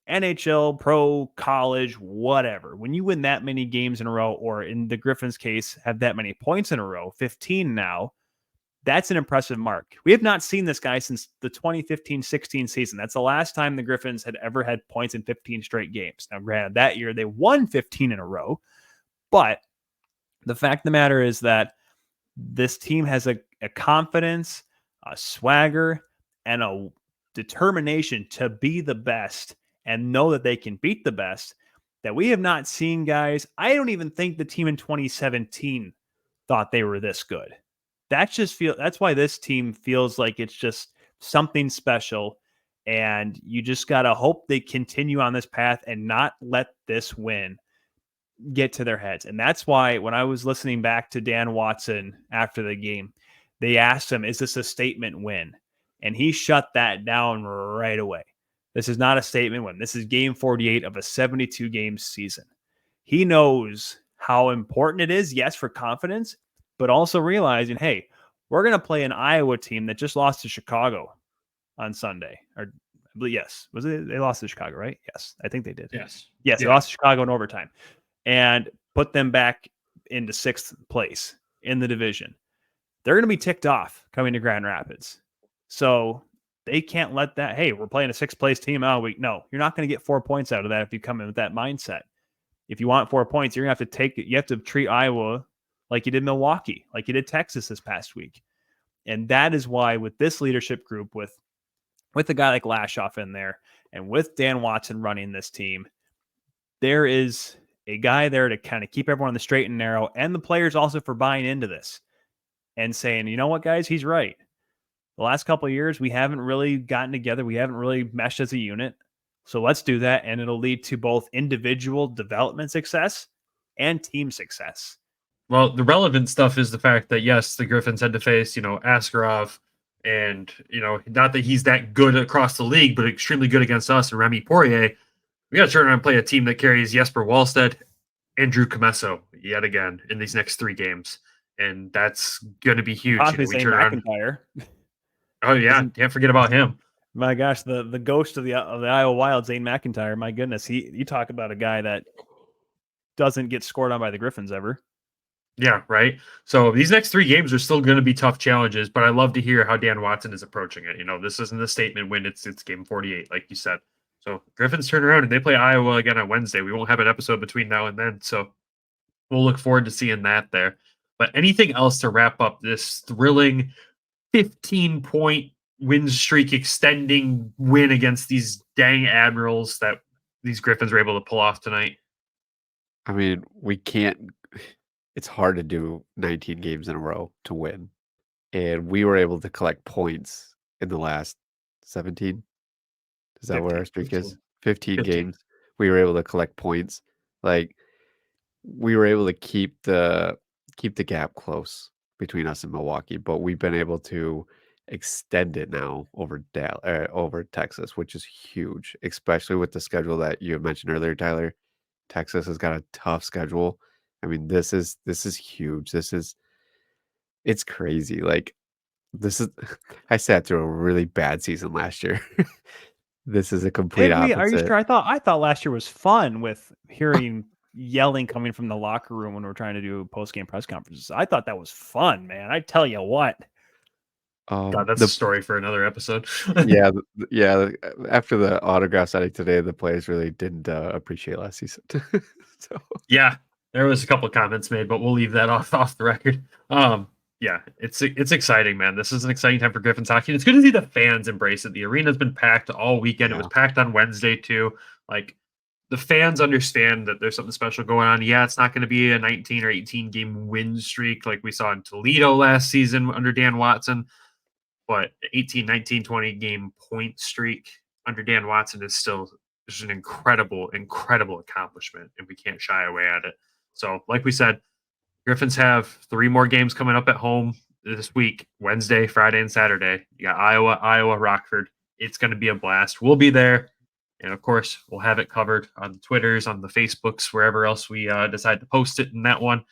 NHL, pro, college, whatever. When you win that many games in a row, or in the Griffins' case, have that many points in a row, 15 now, that's an impressive mark. We have not seen this guy since the 2015-16 season. That's the last time the Griffins had ever had points in 15 straight games. Now, granted, that year they won 15 in a row, but the fact of the matter is that this team has a confidence, a swagger, and a determination to be the best and know that they can beat the best that we have not seen, guys. I don't even think the team in 2017 thought they were this good. That's why this team feels like it's just something special, and you just got to hope they continue on this path and not let this win get to their heads. And that's why when I was listening back to Dan Watson after the game, they asked him, is this a statement win? And he shut that down right away. This is not a statement win. This is game 48 of a 72-game season. He knows how important it is, yes, for confidence, but also realizing, hey, we're going to play an Iowa team that just lost to Chicago on Sunday. Or, I believe, yes. Was it? They lost to Chicago, right? Yes, I think they did. Yes. Yes, they lost to Chicago in overtime and put them back into 6th place in the division. They're going to be ticked off coming to Grand Rapids. So they can't let that, hey, we're playing a 6th place team all week. No, you're not going to get 4 points out of that if you come in with that mindset. If you want 4 points, you're going to have to take it. You have to treat Iowa like you did Milwaukee, like you did Texas this past week. And that is why with this leadership group, with a guy like Lashoff in there and with Dan Watson running this team, there is a guy there to kind of keep everyone on the straight and narrow, and the players also for buying into this and saying, you know what, guys, he's right. The last couple of years, we haven't really gotten together. We haven't really meshed as a unit. So let's do that. And it'll lead to both individual development success and team success. Well, the relevant stuff is the fact that, yes, the Griffins had to face, Askarov, and, not that he's that good across the league, but extremely good against us and Remy Poirier. We got to turn around and play a team that carries Jesper Wallstedt and Drew Comesso yet again in these next 3 games. And that's going to be huge. We turn McIntyre. Oh, yeah. Can't forget about him. My gosh, the ghost of the Iowa Wild, Zane McIntyre. My goodness. You talk about a guy that doesn't get scored on by the Griffins ever. Yeah, right. So these next 3 games are still going to be tough challenges, but I love to hear how Dan Watson is approaching it. This isn't a statement win. It's game 48, like you said. So Griffins turn around and they play Iowa again on Wednesday. We won't have an episode between now and then, so we'll look forward to seeing that there. But anything else to wrap up this thrilling 15-point win streak extending win against these dang Admirals that these Griffins were able to pull off tonight? I mean, we can't. It's hard to do 19 games in a row to win. And we were able to collect points in the last 17. Is that 15, where our streak 15. is? 15 games. We were able to collect points. Like, we were able to keep the gap close between us and Milwaukee, but we've been able to extend it now over Texas, which is huge, especially with the schedule that you mentioned earlier, Tyler. Texas has got a tough schedule. I mean, this is huge. It's crazy. Like, I sat through a really bad season last year. This is a complete opposite. Are you sure? I thought last year was fun with hearing yelling coming from the locker room when we're trying to do post-game press conferences. I thought that was fun, man. I tell you what. God, that's a story for another episode. yeah. After the autograph signing today, the players really didn't appreciate last season. So yeah, there was a couple of comments made, but we'll leave that off the record. Yeah, it's exciting, man. This is an exciting time for Griffins hockey. And it's good to see the fans embrace it. The arena's been packed all weekend. Yeah. It was packed on Wednesday too. Like, the fans understand that there's something special going on. Yeah, it's not going to be a 19 or 18 game win streak like we saw in Toledo last season under Dan Watson, but 18, 19, 20 game point streak under Dan Watson is still just an incredible accomplishment, and we can't shy away at it. So, like we said, Griffins have 3 more games coming up at home this week, Wednesday, Friday, and Saturday. You got Iowa, Rockford. It's going to be a blast. We'll be there. And of course, we'll have it covered on the Twitters, on the Facebooks, wherever else we decide to post it in that one.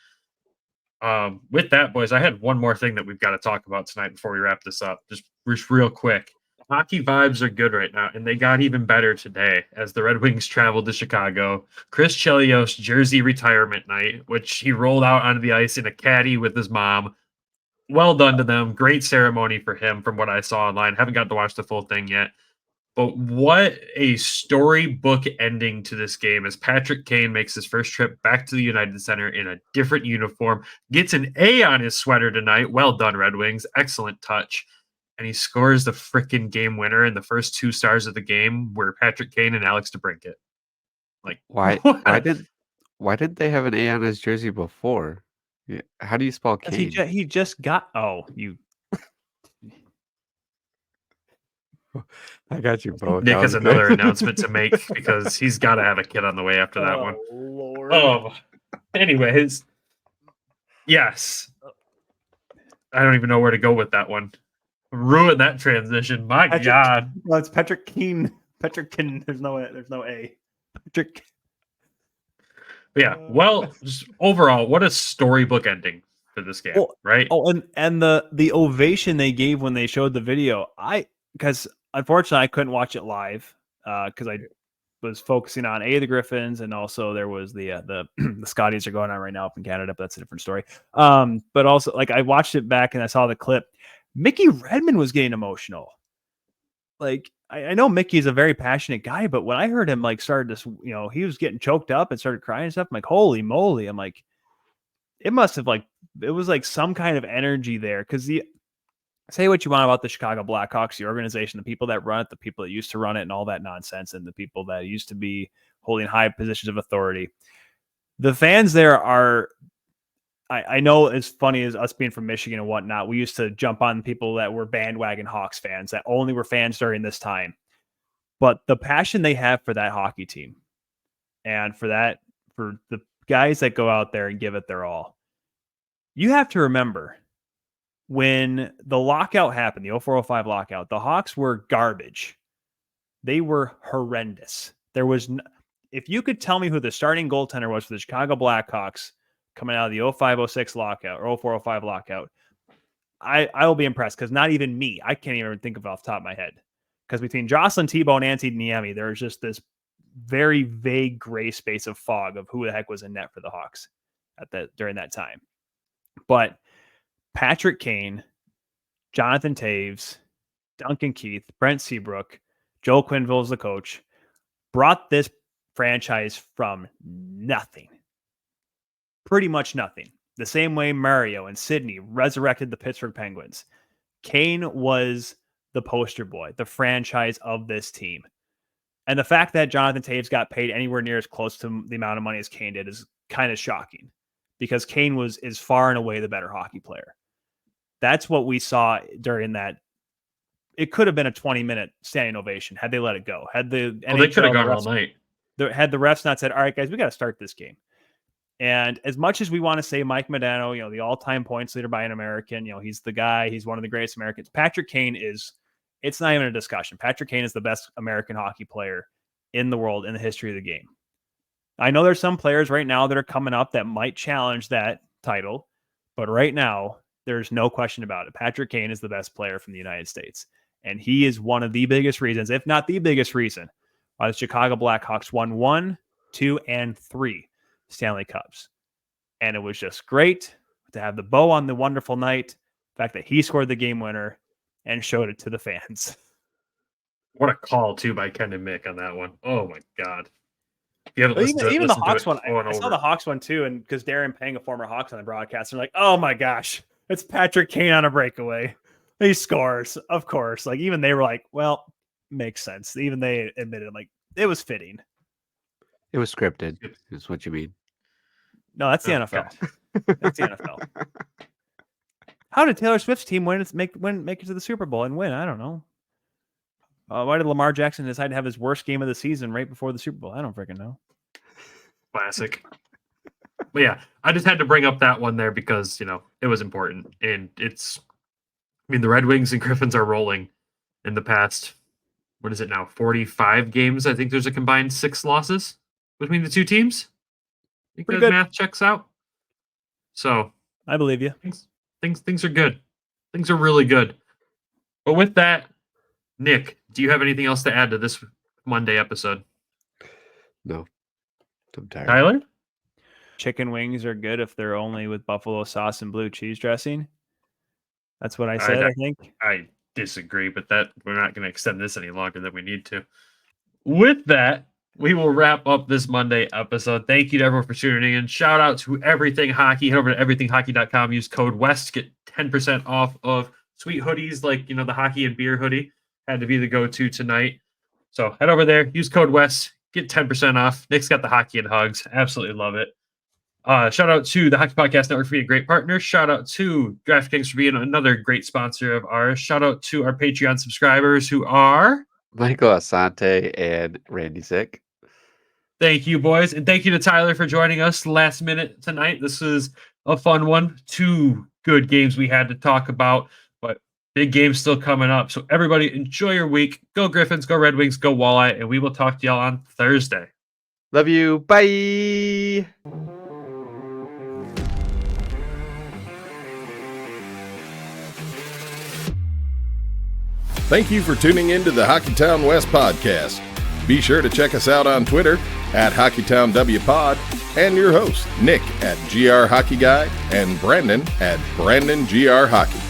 With that, boys, I had one more thing that we've got to talk about tonight before we wrap this up. Just real quick. Hockey vibes are good right now, and they got even better today as the Red Wings traveled to Chicago. Chris Chelios' jersey retirement night, which he rolled out onto the ice in a caddy with his mom. Well done to them. Great ceremony for him from what I saw online. Haven't got to watch the full thing yet. But what a storybook ending to this game as Patrick Kane makes his first trip back to the United Center in a different uniform, gets an A on his sweater tonight. Well done, Red Wings. Excellent touch. And he scores the freaking game winner in the first 2 stars of the game where Patrick Kane and Alex DeBrincat. Like, Why did they have an A on his jersey before? Yeah, how do you spell Kane? He just got. Oh, you. I got you both. Nick has another announcement to make because he's got to have a kid on the way after that one. Lord. Oh, anyways, yes. I don't even know where to go with that one. Ruin that transition. My God. Well, it's Patrick Kane. Patrick Kane. There's no A. Patrick. Yeah. Well, just overall, what a storybook ending for this game, right? Oh, and the ovation they gave when they showed the video. Because unfortunately I couldn't watch it live because I was focusing on the Griffins, and also there was the Scotties are going on right now up in Canada, but that's a different story. But also, like, I watched it back and I saw the clip. Mickey Redmond was getting emotional. Like, I know Mickey's a very passionate guy, but when I heard him started this, he was getting choked up and started crying and stuff. I'm like, holy moly! I'm like, it must have it was like some kind of energy there, because say what you want about the Chicago Blackhawks, the organization, the people that run it, the people that used to run it, and all that nonsense, and the people that used to be holding high positions of authority. The fans there are, I know, as funny as us being from Michigan and whatnot, we used to jump on people that were bandwagon Hawks fans, that only were fans during this time. But the passion they have for that hockey team, and for the guys that go out there and give it their all, you have to remember, when the lockout happened, the 04-05 lockout, the Hawks were garbage. They were horrendous. There was if you could tell me who the starting goaltender was for the Chicago Blackhawks coming out of the 05-06 lockout or 04-05 lockout, I will be impressed, because not even me, I can't even think of it off the top of my head. Because between Jocelyn Tebow and Antti Niemi, there's just this very vague gray space of fog of who the heck was in net for the Hawks during that time. But Patrick Kane, Jonathan Taves, Duncan Keith, Brent Seabrook, Joel Quenneville as the coach, brought this franchise from nothing. Pretty much nothing. The same way Mario and Sidney resurrected the Pittsburgh Penguins. Kane was the poster boy, the franchise of this team. And the fact that Jonathan Taves got paid anywhere near as close to the amount of money as Kane did is kind of shocking, because Kane is far and away the better hockey player. That's what we saw during that. It could have been a 20-minute standing ovation had they let it go. Had they could have gone all night. Had the refs not said, all right, guys, we got to start this game. And as much as we want to say Mike Modano, the all-time points leader by an American, he's the guy, he's one of the greatest Americans. Patrick Kane it's not even a discussion. Patrick Kane is the best American hockey player in the world in the history of the game. I know there's some players right now that are coming up that might challenge that title, but right now, there's no question about it. Patrick Kane is the best player from the United States. And he is one of the biggest reasons, if not the biggest reason, why the Chicago Blackhawks won 1, 2, and 3 Stanley Cups. And it was just great to have the bow on the wonderful night. The fact that he scored the game winner and showed it to the fans. What a call, too, by Ken and Mick on that one. Oh, my God. Even the Hawks one, I saw the Hawks one, too, and because Darren Pang, a former Hawks on the broadcast, they're like, oh, my gosh. It's Patrick Kane on a breakaway. He scores, of course. Like, even they were like, well, makes sense. Even they admitted, like, it was fitting. It was scripted, is what you mean. No, that's the NFL. That's the NFL. How did Taylor Swift's team make it to the Super Bowl and win? I don't know. Why did Lamar Jackson decide to have his worst game of the season right before the Super Bowl? I don't freaking know. Classic. But yeah, I just had to bring up that one there because, it was important. And the Red Wings and Griffins are rolling in the past, what is it now, 45 games? I think there's a combined 6 losses between the two teams. I think Pretty that good. math checks out. So I believe you. things are good. Things are really good. But with that, Nick, do you have anything else to add to this Monday episode? No. I'm tired. Tyler? Chicken wings are good if they're only with buffalo sauce and blue cheese dressing. That's what I said, I think. I disagree, but we're not going to extend this any longer than we need to. With that, we will wrap up this Monday episode. Thank you to everyone for tuning in. Shout out to Everything Hockey. Head over to everythinghockey.com. Use code WEST. Get 10% off of sweet hoodies like, the hockey and beer hoodie. Had to be the go-to tonight. So head over there. Use code WEST. Get 10% off. Nick's got the hockey and hugs. Absolutely love it. Shout out to the Hockey Podcast Network for being a great partner. Shout out to DraftKings for being another great sponsor of ours. Shout out to our Patreon subscribers who are Michael Asante and Randy Zick. Thank you, boys. And thank you to Tyler for joining us last minute tonight. This is a fun one. 2 good games we had to talk about, but big games still coming up. So everybody enjoy your week. Go Griffins, go Red Wings, go Walleye, and we will talk to y'all on Thursday. Love you. Bye. Thank you for tuning in to the Hockeytown West Podcast. Be sure to check us out on Twitter at HockeytownWPod and your host, Nick at GR Hockey Guy and Brandon at BrandonGR Hockey.